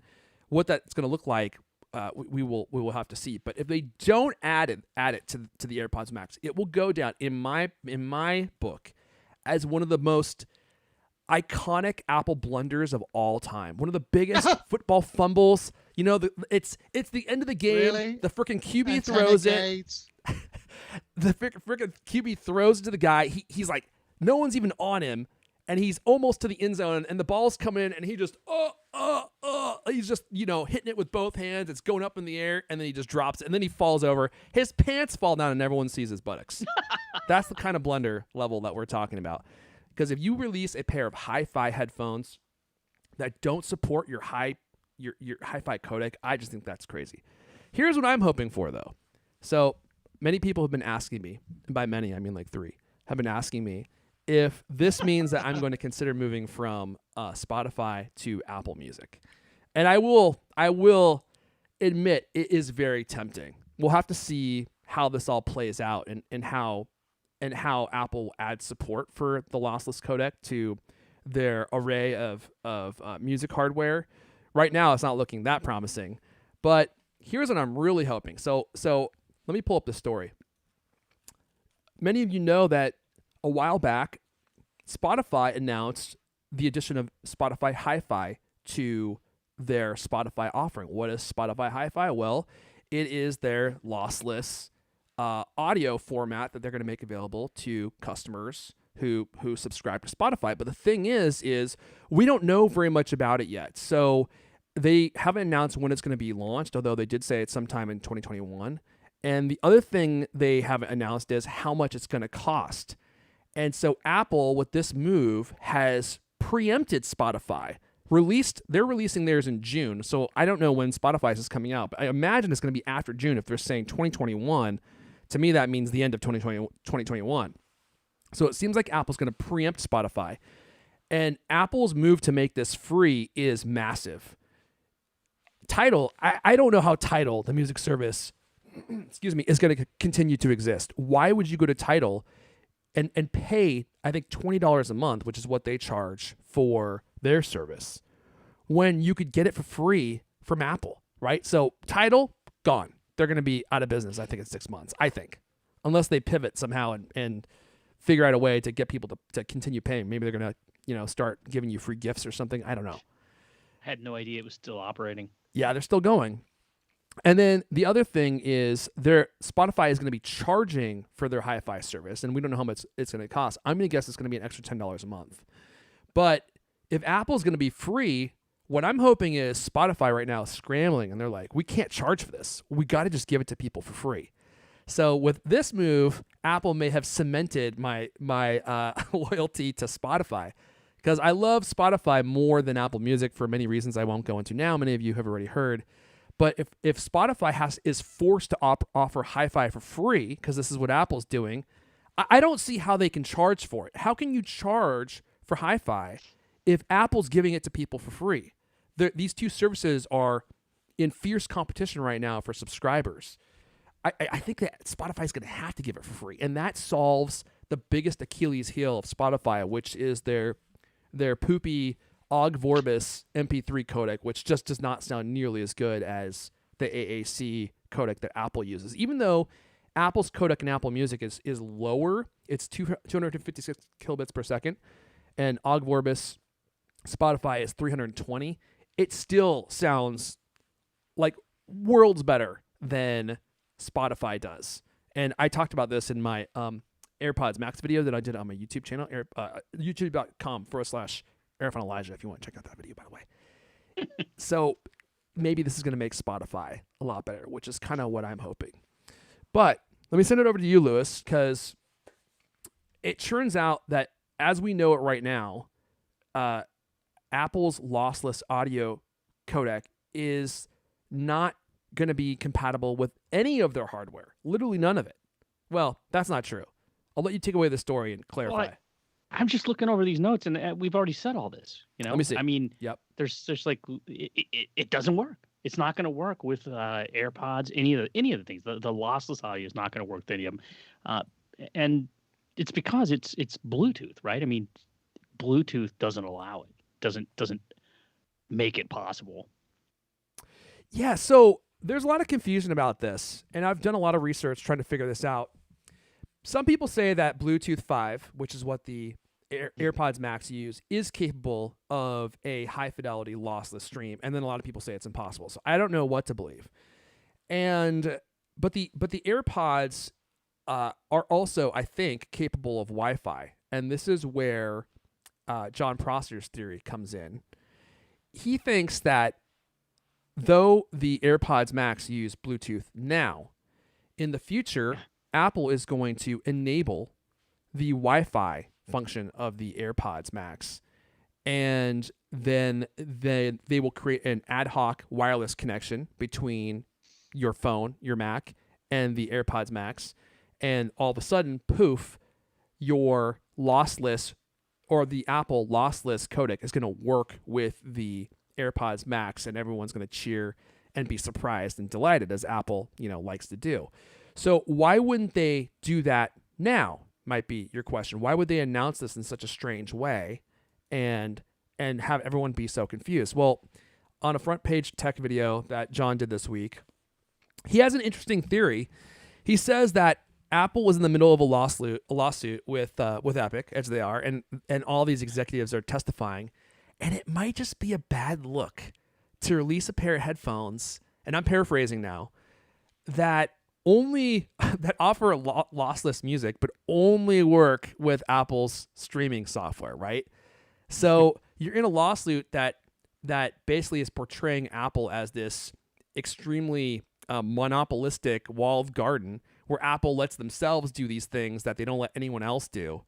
What that's going to look like, we will have to see. But if they don't add it to the AirPods Max, it will go down in my book as one of the most iconic Apple blunders of all time. One of the biggest football fumbles. You know, it's the end of the game. Really? The freaking QB throws it. The freaking QB throws it to the guy. He's like, no one's even on him, and he's almost to the end zone, and the ball's coming in, and he just he's just, you know, hitting it with both hands. It's going up in the air, and then he just drops it, and then he falls over. His pants fall down, and everyone sees his buttocks. That's the kind of blunder level that we're talking about. Because if you release a pair of HiFi headphones that don't support your HiFi codec, I just think that's crazy. Here's what I'm hoping for, though. So many people have been asking me, and by many I mean like 3, have been asking me if this means that I'm going to consider moving from Spotify to Apple Music. And I will admit it is very tempting. We'll have to see how this all plays out and how Apple adds support for the lossless codec to their array of music hardware. Right now, it's not looking that promising. But here's what I'm really hoping. So let me pull up the story. Many of you know that a while back, Spotify announced the addition of Spotify HiFi to their Spotify offering. What is Spotify HiFi? Well, it is their lossless audio format that they're going to make available to customers who subscribe to Spotify. But the thing is we don't know very much about it yet. So they haven't announced when it's going to be launched, although they did say it's sometime in 2021. And the other thing they haven't announced is how much it's going to cost. And so Apple, with this move, has preempted Spotify. They're releasing theirs in June, so I don't know when Spotify's is coming out, but I imagine it's going to be after June. If they're saying 2021, to me that means the end of 2021. So it seems like Apple's going to preempt Spotify. And Apple's move to make this free is massive. Tidal, I don't know how Tidal, the music service, is going to continue to exist. Why would you go to Tidal and pay, I think, $20 a month, which is what they charge for their service, when you could get it for free from Apple, right? So Tidal, gone. They're going to be out of business, I think, in 6 months, I think. Unless they pivot somehow and figure out a way to get people to continue paying. Maybe they're going to, start giving you free gifts or something. I don't know. I had no idea it was still operating. Yeah, they're still going. And then the other thing is Spotify is going to be charging for their HiFi service, and we don't know how much it's going to cost. I'm going to guess it's going to be an extra $10 a month. But if Apple's going to be free, what I'm hoping is Spotify right now is scrambling, and they're like, we can't charge for this. We got to just give it to people for free. So with this move, Apple may have cemented my loyalty to Spotify, because I love Spotify more than Apple Music for many reasons I won't go into now. Many of you have already heard. But if Spotify is forced to offer HiFi for free, because this is what Apple's doing, I don't see how they can charge for it. How can you charge for HiFi if Apple's giving it to people for free? These two services are in fierce competition right now for subscribers. I think that Spotify is going to have to give it for free, and that solves the biggest Achilles heel of Spotify, which is their poopy Ogg Vorbis MP3 codec, which just does not sound nearly as good as the AAC codec that Apple uses. Even though Apple's codec in Apple Music is lower, it's 256 kilobits per second, and Ogg Vorbis Spotify is 320, it still sounds like worlds better than Spotify does. And I talked about this in my AirPods Max video that I did on my YouTube channel, youtube.com/Airphone Elijah, if you want to check out that video, by the way. So maybe this is going to make Spotify a lot better, which is kind of what I'm hoping. But let me send it over to you, Lewis, because it turns out that as we know it right now, Apple's lossless audio codec is not going to be compatible with any of their hardware. Literally none of it. Well, that's not true. I'll let you take away the story and clarify. Well, I'm just looking over these notes, and we've already said all this. Let me see. I mean, yep. There's like it doesn't work. It's not going to work with AirPods. Any of the things. The lossless audio is not going to work with any of them, and it's because it's Bluetooth, right? I mean, Bluetooth doesn't allow it. Doesn't make it possible. Yeah. So there's a lot of confusion about this, and I've done a lot of research trying to figure this out. Some people say that Bluetooth 5, which is what the AirPods Max use, is capable of a high-fidelity lossless stream, and then a lot of people say it's impossible. So I don't know what to believe. But the AirPods are also, I think, capable of Wi-Fi, and this is where John Prosser's theory comes in. He thinks that though the AirPods Max use Bluetooth now, in the future, Apple is going to enable the Wi-Fi function of the AirPods Max, and then they will create an ad hoc wireless connection between your phone, your Mac, and the AirPods Max, and all of a sudden, poof, your lossless or the Apple lossless codec is going to work with the AirPods Max, and everyone's going to cheer and be surprised and delighted, as Apple, likes to do. So why wouldn't they do that now, might be your question. Why would they announce this in such a strange way and have everyone be so confused? Well, on a front page tech video that John did this week, he has an interesting theory. He says that Apple was in the middle of a lawsuit with Epic, as they are, and all these executives are testifying, and it might just be a bad look to release a pair of headphones, and I'm paraphrasing now, that only that offer lossless music, but only work with Apple's streaming software, right? So you're in a lawsuit that basically is portraying Apple as this extremely monopolistic walled garden where Apple lets themselves do these things that they don't let anyone else do.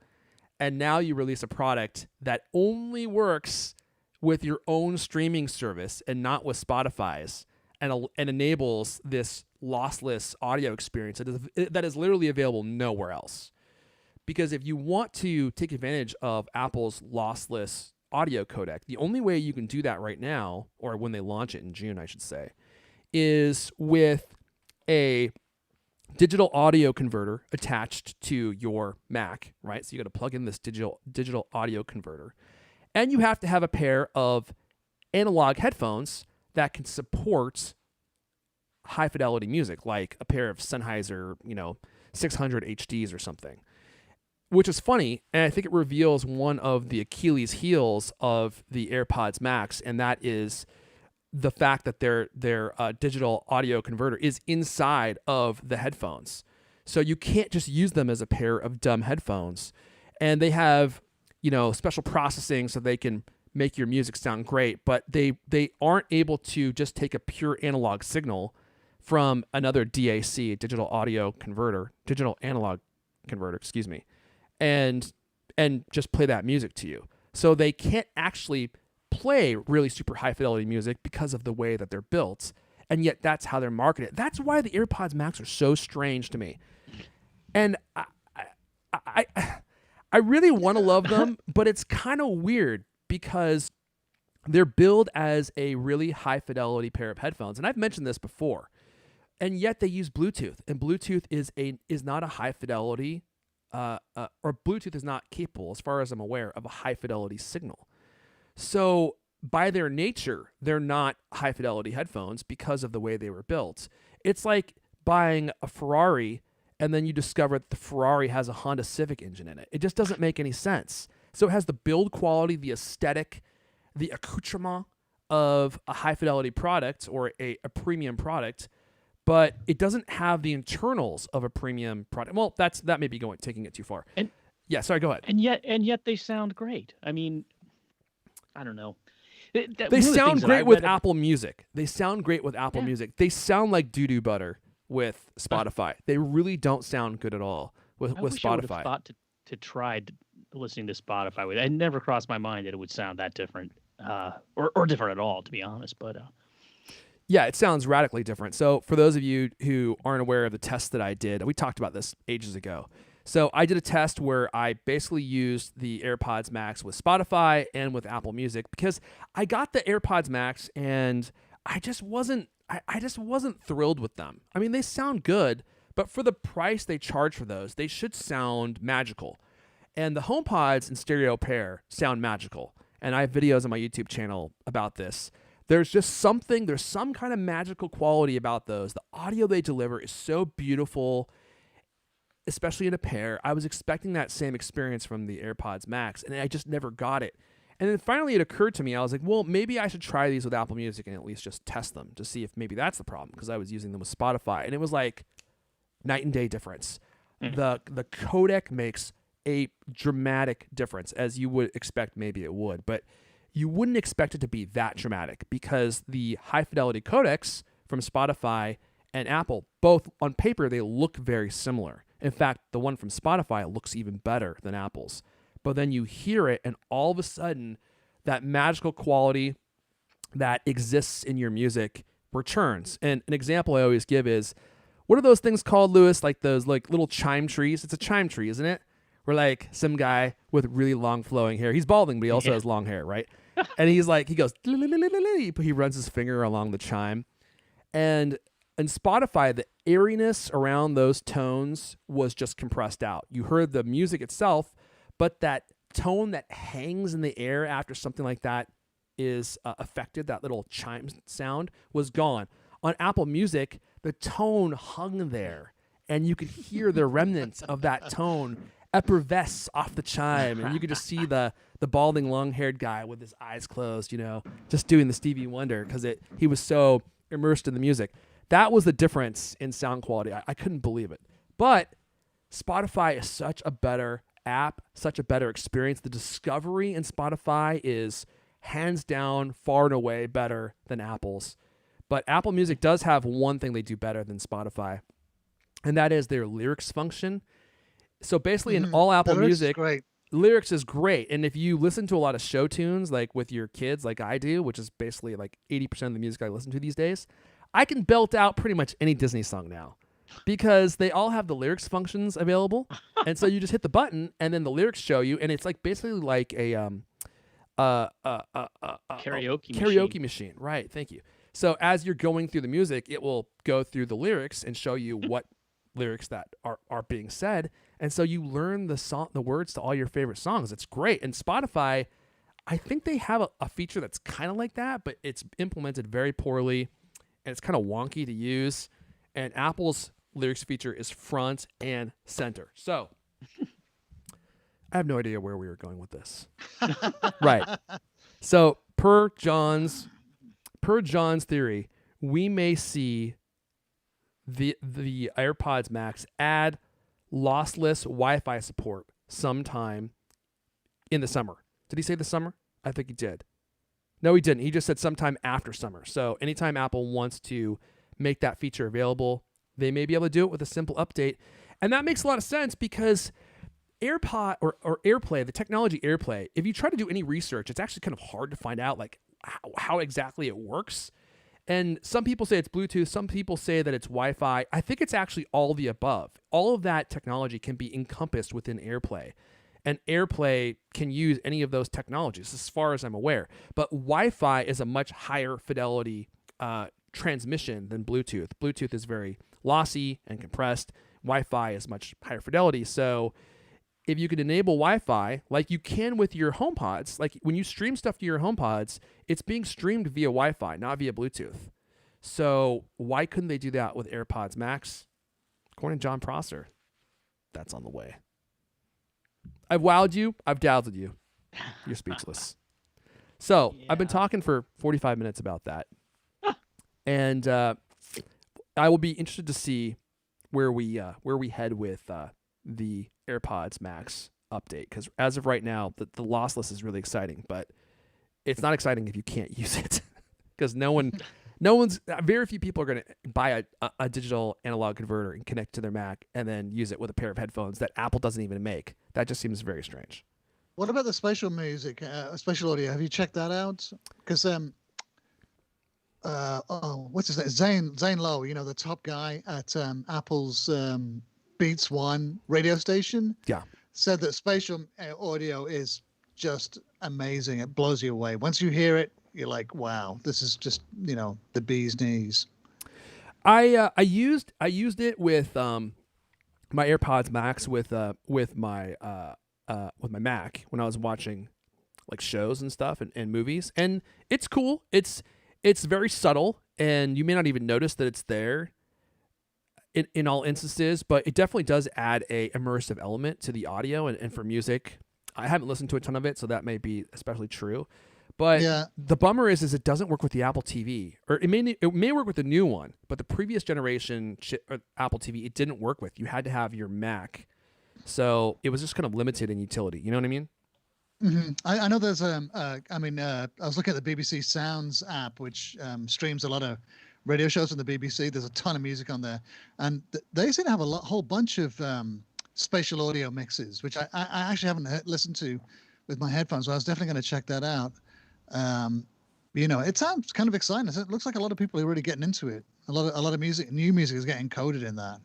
And now you release a product that only works with your own streaming service and not with Spotify's, and enables this lossless audio experience that is literally available nowhere else. Because if you want to take advantage of Apple's lossless audio codec, the only way you can do that right now, or when they launch it in June, I should say, is with a digital audio converter attached to your Mac, right? So you got to plug in this digital audio converter. And you have to have a pair of analog headphones that can support high fidelity music, like a pair of Sennheiser, 600 HDs or something. Which is funny, and I think it reveals one of the Achilles heels of the AirPods Max, and that is the fact that their digital audio converter is inside of the headphones. So you can't just use them as a pair of dumb headphones. And they have, special processing so they can make your music sound great, but they aren't able to just take a pure analog signal from another DAC, digital analog converter, and just play that music to you. So they can't actually play really super high fidelity music because of the way that they're built, and yet that's how they're marketed. That's why the AirPods Max are so strange to me. And I really want to love them, but it's kind of weird because they're billed as a really high fidelity pair of headphones, and I've mentioned this before. And yet they use Bluetooth, and Bluetooth is not a high fidelity, or Bluetooth is not capable, as far as I'm aware, of a high fidelity signal. So by their nature, they're not high fidelity headphones because of the way they were built. It's like buying a Ferrari and then you discover that the Ferrari has a Honda Civic engine in it. It just doesn't make any sense. So it has the build quality, the aesthetic, the accoutrement of a high fidelity product or a premium product, but it doesn't have the internals of a premium product. Well, that may be taking it too far. And yeah, sorry, go ahead. And yet they sound great. I mean, I don't know. They sound great with Apple Music. They sound great with Apple Music. They sound like doo-doo butter with Spotify. They really don't sound good at all with Spotify. I would have thought to try listening to Spotify with it. It never crossed my mind that it would sound that different, or different at all, to be honest. But yeah, it sounds radically different. So for those of you who aren't aware of the test that I did, we talked about this ages ago. So I did a test where I basically used the AirPods Max with Spotify and with Apple Music because I got the AirPods Max and I just wasn't thrilled with them. I mean, they sound good, but for the price they charge for those, they should sound magical. And the HomePods in stereo pair sound magical. And I have videos on my YouTube channel about this. There's some kind of magical quality about those. The audio they deliver is so beautiful, especially in a pair. I was expecting that same experience from the AirPods Max, and I just never got it. And then finally it occurred to me, I was like, well, maybe I should try these with Apple Music and at least just test them to see if maybe that's the problem, because I was using them with Spotify. And it was like night and day difference. The codec makes a dramatic difference, as you would expect maybe it would. But you wouldn't expect it to be that dramatic because the high-fidelity codecs from Spotify and Apple, both on paper, they look very similar. In fact, the one from Spotify looks even better than Apple's. But then you hear it, and all of a sudden, that magical quality that exists in your music returns. And an example I always give is, what are those things called, Lewis? Like those little chime trees? It's a chime tree, isn't it? Where like some guy with really long flowing hair, he's balding, but he also has long hair, right? And he goes, he runs his finger along the chime. And in Spotify, the airiness around those tones was just compressed out. You heard the music itself, but that tone that hangs in the air after something like that is affected, that little chime sound, was gone. On Apple Music, the tone hung there, and you could hear the remnants of that tone effervesce off the chime, and you could just see the balding, long-haired guy with his eyes closed, just doing the Stevie Wonder because he was so immersed in the music. That was the difference in sound quality. I couldn't believe it. But Spotify is such a better app, such a better experience. The discovery in Spotify is hands down, far and away better than Apple's. But Apple Music does have one thing they do better than Spotify, and that is their lyrics function. So basically, in all Apple Music, lyrics is great. And if you listen to a lot of show tunes, like with your kids, like I do, which is basically like 80% of the music I listen to these days, I can belt out pretty much any Disney song now because they all have the lyrics functions available. And so you just hit the button, and then the lyrics show you, and it's like basically like a karaoke machine. Right. Thank you. So as you're going through the music, it will go through the lyrics and show you what lyrics that are being said. And so you learn the words to all your favorite songs. It's great. And Spotify, I think they have a feature that's kind of like that, but it's implemented very poorly, and it's kind of wonky to use. And Apple's lyrics feature is front and center. So I have no idea where we were going with this. Right. So per John's theory, we may see the AirPods Max add lossless Wi-Fi support sometime in the summer. Did he say the summer? I think he did. No, he didn't. He just said sometime after summer. So anytime Apple wants to make that feature available, they may be able to do it with a simple update. And that makes a lot of sense because AirPod or AirPlay, the technology AirPlay, if you try to do any research, it's actually kind of hard to find out like how exactly it works. And some people say it's Bluetooth. Some people say that it's Wi-Fi. I think it's actually all the above. All of that technology can be encompassed within AirPlay. And AirPlay can use any of those technologies as far as I'm aware. But Wi-Fi is a much higher fidelity transmission than Bluetooth. Bluetooth is very lossy and compressed. Wi-Fi is much higher fidelity. So if you could enable Wi-Fi like you can with your HomePods, like when you stream stuff to your HomePods, it's being streamed via Wi-Fi, not via Bluetooth. So why couldn't they do that with AirPods Max? According to John Prosser, that's on the way. I've wowed you. I've dazzled you. You're speechless. So I've been talking for 45 minutes about that. And I will be interested to see where we head with the AirPods Max update, because as of right now, the lossless is really exciting, but it's not exciting if you can't use it, because very few people are going to buy a digital analog converter and connect to their Mac and then use it with a pair of headphones that Apple doesn't even make. That just seems very strange. What about the spatial music, spatial audio? Have you checked that out? Because what's his name? Zane Lowe, the top guy at Apple's Beats One radio station, said that spatial audio is just amazing. It blows you away. Once you hear it, you're like, wow, this is just the bee's knees. I used it with my AirPods Max with my Mac when I was watching like shows and stuff and movies, and it's cool. It's very subtle, and you may not even notice that it's there in all instances, but it definitely does add a immersive element to the audio. And for music, I haven't listened to a ton of it, so that may be especially true. But the bummer is it doesn't work with the Apple TV, or it may work with the new one, but the previous generation Apple TV, it didn't work with. You had to have your Mac, so it was just kind of limited in utility. You know what I mean? Mm-hmm. I know there's I was looking at the BBC Sounds app, which streams a lot of radio shows from the BBC. There's a ton of music on there, and they seem to have a whole bunch of spatial audio mixes, which I actually haven't listened to with my headphones. So I was definitely going to check that out. It sounds kind of exciting. It looks like a lot of people are really getting into it. A lot of music, new music, is getting coded in that.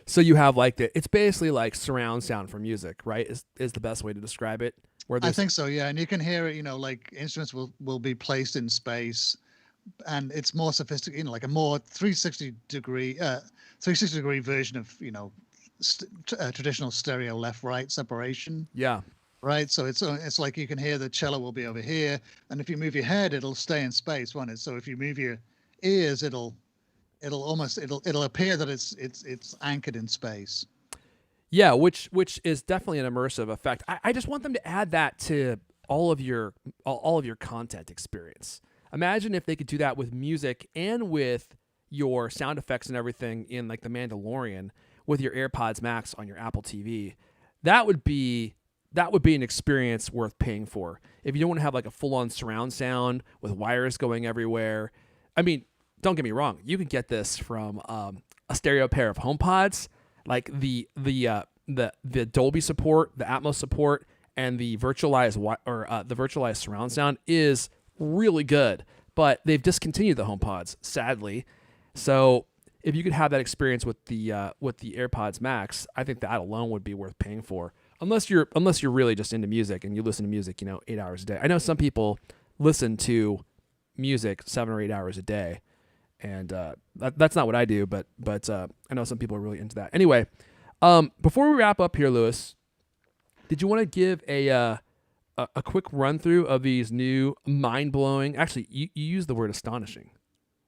So you have it's basically like surround sound for music, right? Is the best way to describe it. I think so, yeah. And you can hear it. Like instruments will be placed in space, and it's more sophisticated. Like a more 360 degree version of traditional stereo left-right separation. Yeah. Right, so it's like you can hear the cello will be over here, and if you move your head, it'll stay in space, won't it? So if you move your ears, it'll appear that it's anchored in space. Yeah, which is definitely an immersive effect. I just want them to add that to all of your content experience. Imagine if they could do that with music and with your sound effects and everything in like The Mandalorian with your AirPods Max on your Apple TV. That would be an experience worth paying for. If you don't want to have like a full-on surround sound with wires going everywhere. I mean, don't get me wrong, you can get this from a stereo pair of HomePods, like the Dolby support, the Atmos support, and the virtualized surround sound is really good. But they've discontinued the HomePods, sadly. So if you could have that experience with the AirPods Max, I think that alone would be worth paying for. Unless you're really just into music and you listen to music, 8 hours a day. I know some people listen to music 7 or 8 hours a day, and that's not what I do. But I know some people are really into that. Anyway, before we wrap up here, Lewis, did you want to give a quick run through of these new mind blowing? Actually, you used the word astonishing.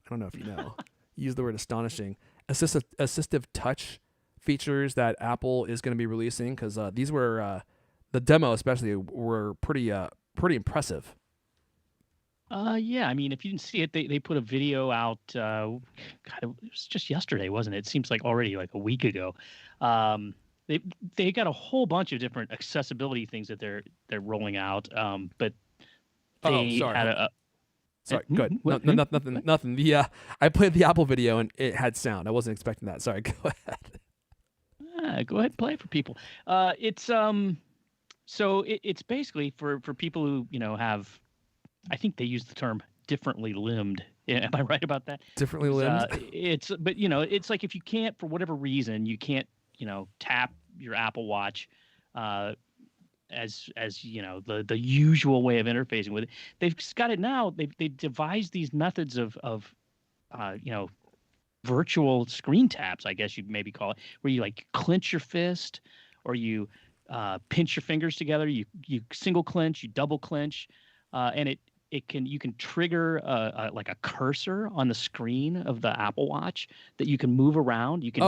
I don't know if you know. You used the word astonishing. Assistive touch features that Apple is going to be releasing, because these were the demo especially were pretty impressive. Yeah, I mean, if you didn't see it, they put a video out. God, it was just yesterday, wasn't it? It seems like already like a week ago. They got a whole bunch of different accessibility things that they're rolling out. But they had a. Sorry, good. Nothing. I played the Apple video and it had sound. I wasn't expecting that. Sorry, go ahead. Go ahead and play it for people. It's basically for people who have, I think they use the term differently limbed. Am I right about that? Differently limbed. It's like if you can't, for whatever reason, you can't tap your Apple Watch as the usual way of interfacing with it. They've got it now. They devised these methods of virtual screen taps, I guess you'd maybe call it, where you like clench your fist or you pinch your fingers together. You single clench, you double clench, and you can trigger like a cursor on the screen of the Apple Watch that you can move around. You can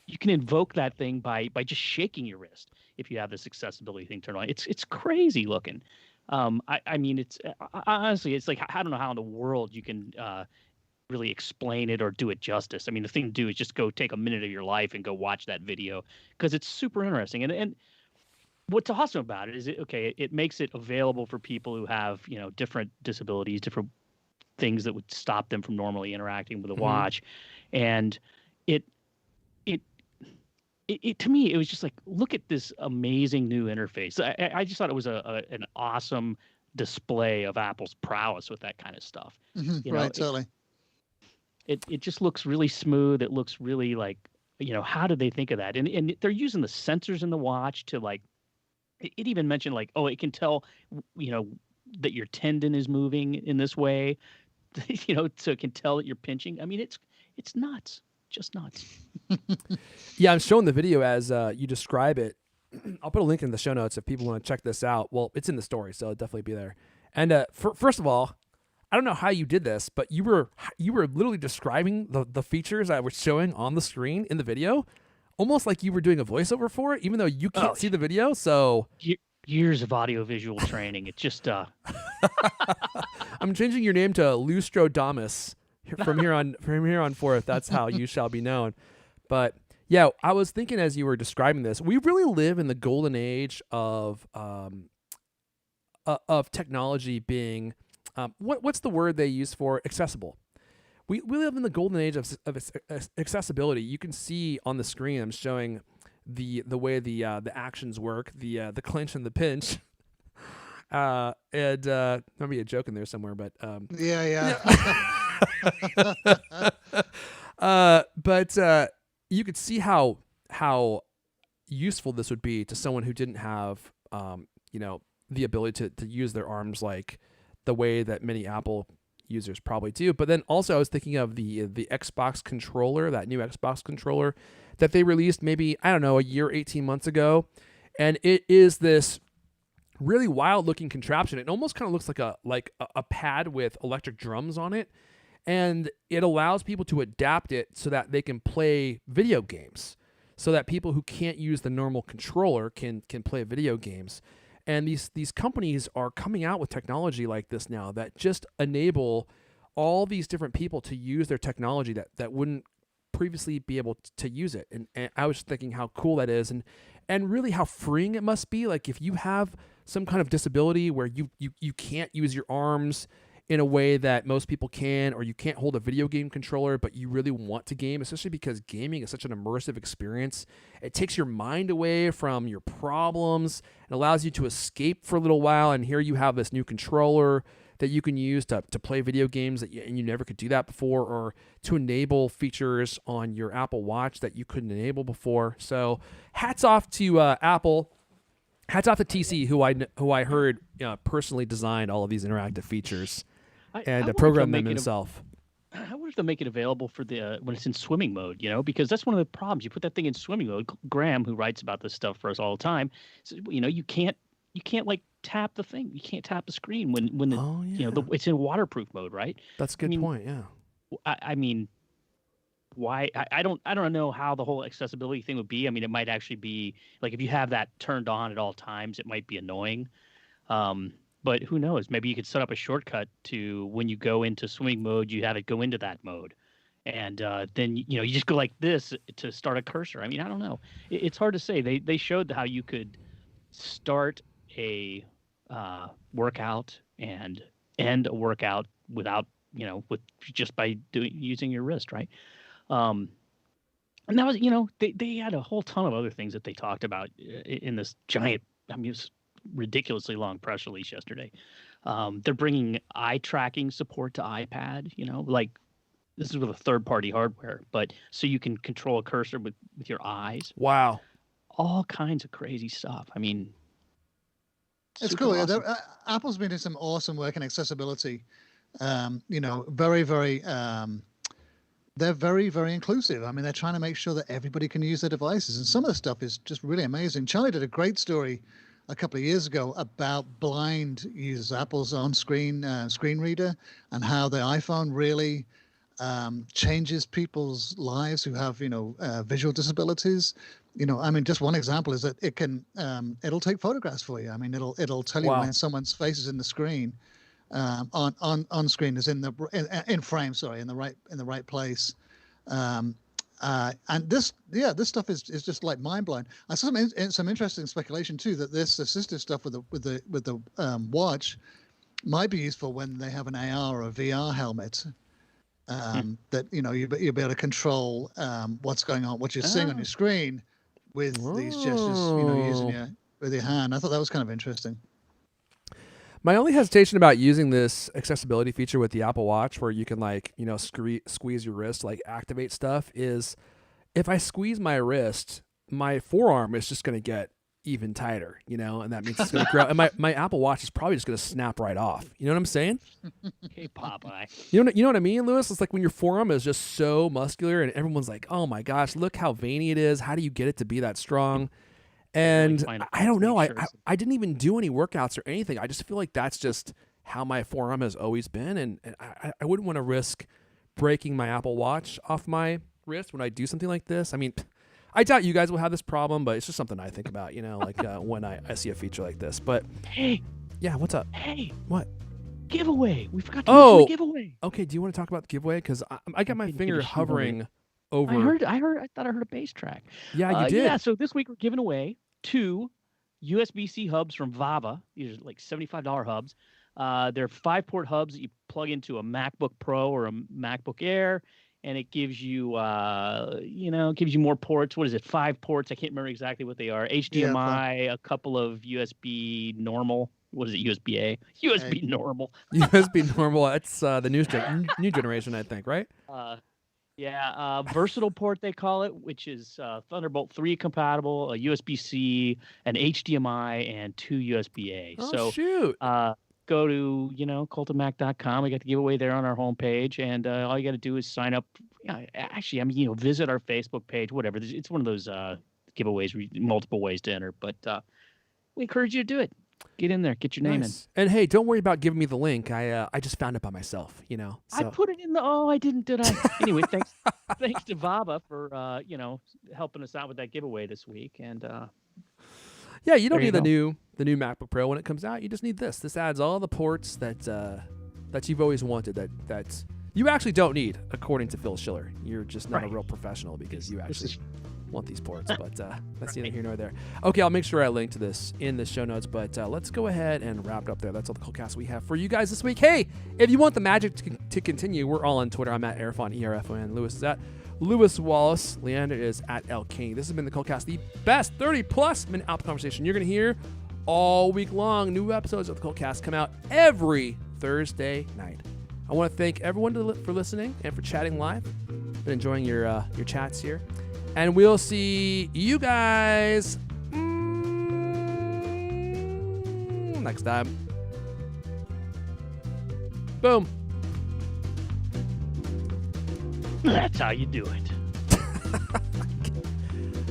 you can invoke that thing by just shaking your wrist if you have this accessibility thing turned on. It's crazy looking. I mean, it's honestly, it's like, I don't know how in the world you can really explain it or do it justice. I mean, the thing to do is just go take a minute of your life and go watch that video, because it's super interesting. And what's awesome about it is it makes it available for people who have different disabilities, different things that would stop them from normally interacting with a watch. And it to me, it was just like, look at this amazing new interface. I just thought it was an awesome display of Apple's prowess with that kind of stuff. Right, totally. It just looks really smooth. It looks really like, how did they think of that? And they're using the sensors in the watch to like, it even mentioned like, it can tell, that your tendon is moving in this way, so it can tell that you're pinching. I mean, it's nuts. Just nuts. Yeah, I'm showing the video as you describe it. I'll put a link in the show notes if people want to check this out. Well, it's in the story, so it'll definitely be there. And first of all, I don't know how you did this, but you were literally describing the features I was showing on the screen in the video, almost like you were doing a voiceover for it, even though you can't see the video. So years of audio-visual training. It's just I'm changing your name to Lustrodamus. From here on forth, that's how you shall be known. But yeah, I was thinking as you were describing this, we really live in the golden age of technology being what's the word they use for accessible? We live in the golden age of accessibility. You can see on the screen I'm showing the way the actions work, the clench and the pinch. And there might be a joke in there somewhere, but yeah. But you could see how useful this would be to someone who didn't have the ability to use their arms like the way that many Apple users probably do. But then also I was thinking of the Xbox controller, that new Xbox controller that they released maybe, I don't know, a year, 18 months ago. And it is this really wild looking contraption. It almost kind of looks like a pad with electric drums on it. And it allows people to adapt it so that they can play video games, so that people who can't use the normal controller can play video games. And these companies are coming out with technology like this now that just enable all these different people to use their technology that wouldn't previously be able to use it. And I was thinking how cool that is, and really how freeing it must be. Like if you have some kind of disability where you can't use your arms in a way that most people can, or you can't hold a video game controller, but you really want to game, especially because gaming is such an immersive experience. It takes your mind away from your problems and allows you to escape for a little while. And here you have this new controller that you can use to play video games and you never could do that before, or to enable features on your Apple Watch that you couldn't enable before. So hats off to Apple. Hats off to TC, who I heard personally designed all of these interactive features and programmed them himself. I wonder if they'll make it available for the when it's in swimming mode, because that's one of the problems. You put that thing in swimming mode. Graham, who writes about this stuff for us all the time, says, you can't like tap the thing. You can't tap the screen when the it's in waterproof mode, right? That's a good point. Yeah. I mean, why? I don't know how the whole accessibility thing would be. I mean, it might actually be like if you have that turned on at all times, it might be annoying. But who knows? Maybe you could set up a shortcut to when you go into swimming mode, you have it go into that mode. And then, you just go like this to start a cursor. I mean, I don't know. It's hard to say. They showed how you could start a workout and end a workout without, with just by using your wrist, right? And that was, they had a whole ton of other things that they talked about in this giant, it was ridiculously long press release yesterday. They're bringing eye tracking support to iPad, like this is with a third-party hardware, but so you can control a cursor with your eyes. Wow. All kinds of crazy stuff. I mean, it's cool. Awesome. Yeah, Apple's been doing some awesome work in accessibility. Very, very, they're very, very inclusive. I mean, they're trying to make sure that everybody can use their devices. And some of the stuff is just really amazing. Charlie did a great story a couple of years ago about blind users, Apple's on-screen screen reader, and how the iPhone really changes people's lives who have, visual disabilities. Just one example is that it can, it'll take photographs for you. I mean, it'll tell you when someone's face is in the screen, on screen is in frame, in the right place. And this stuff is just like mind blowing. I saw some interesting speculation too that this assistive stuff with the watch might be useful when they have an AR or a VR helmet. That you'll be able to control what's going on, what you're seeing on your screen with these gestures, using with your hand. I thought that was kind of interesting. My only hesitation about using this accessibility feature with the Apple Watch, where you can squeeze your wrist, activate stuff, is if I squeeze my wrist, my forearm is just going to get even tighter, and that means it's going to grow. And my Apple Watch is probably just going to snap right off. You know what I'm saying? Hey, Popeye. You know what I mean, Lewis? It's like when your forearm is just so muscular, and everyone's like, "Oh my gosh, look how veiny it is. How do you get it to be that strong?" And I don't know. I didn't even do any workouts or anything. I just feel like that's just how my forearm has always been. And I wouldn't want to risk breaking my Apple Watch off my wrist when I do something like this. I mean, I doubt you guys will have this problem, but it's just something I think about, when I see a feature like this. But hey. Yeah, what's up? Hey. What? Giveaway. We forgot to mention the giveaway. Okay, do you want to talk about the giveaway? Because I got my finger hovering over. I thought I heard a bass track. Yeah, you did. Yeah, so this week we're giving away 2 USB-C hubs from Vava. These are like $75 hubs. They're 5-port hubs that you plug into a MacBook Pro or a MacBook Air, and it gives you, more ports. What is it? 5 ports. I can't remember exactly what they are. HDMI, a couple of USB normal. What is it? USB-A? USB normal. USB normal. That's the new generation, I think, right? Versatile port they call it, which is Thunderbolt 3 compatible, a USB-C, an HDMI, and 2 USB-A. Shoot. Go to, cultofmac.com. We got the giveaway there on our homepage, and all you got to do is sign up. Visit our Facebook page, whatever. It's one of those giveaways, multiple ways to enter, but we encourage you to do it. Get in there, get your name in. And hey, don't worry about giving me the link. I just found it by myself, So. I put it in I didn't, did I? Anyway, thanks to Vava for helping us out with that giveaway this week. And you don't need the new MacBook Pro when it comes out. You just need this. This adds all the ports that that you've always wanted that you actually don't need, according to Phil Schiller. You're just not a real professional because you actually want these ports, but that's neither here nor there. Okay, I'll make sure I link to this in the show notes, but let's go ahead and wrap it up there. That's all the Cultcast we have for you guys this week. Hey, if you want the magic to continue, we're all on Twitter. I'm at Airfon, ERFON. Lewis is at Lewis Wallace. Leander is at L. King. This has been the Cultcast, the best 30-plus minute Apple conversation you're going to hear all week long. New episodes of the Cultcast come out every Thursday night. I want to thank everyone for listening and for chatting live. Been enjoying your chats here. And we'll see you guys next time. Boom. That's how you do it.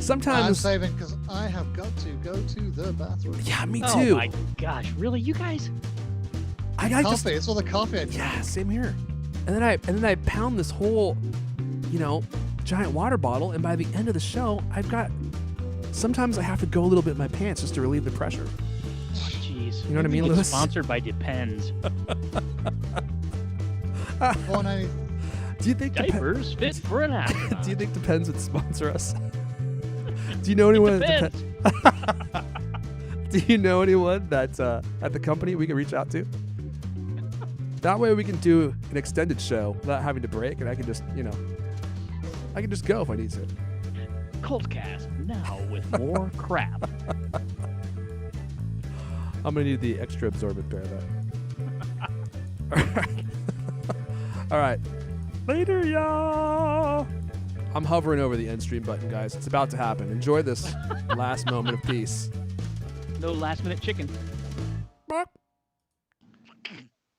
Sometimes I'm saving because I have got to go to the bathroom. Yeah, me too. Oh my gosh, really? You guys? I Coffee. It's all the coffee I drink. Yeah, same here. And then I pound this whole, giant water bottle, and by the end of the show, sometimes I have to go a little bit in my pants just to relieve the pressure. Oh, jeez. You know what I mean, It's Lewis? sponsored by Depends. Do you think Diapers fit for an astronaut. Do you think Depends would sponsor us? Do you know anyone at Do you know anyone that's at the company we can reach out to? That way we can do an extended show without having to break, and I can just, I can just go if I need to. Cultcast now with more crap. I'm gonna need the extra absorbent pair though. All right. Later, y'all. I'm hovering over the end stream button, guys. It's about to happen. Enjoy this last moment of peace. No last minute chicken.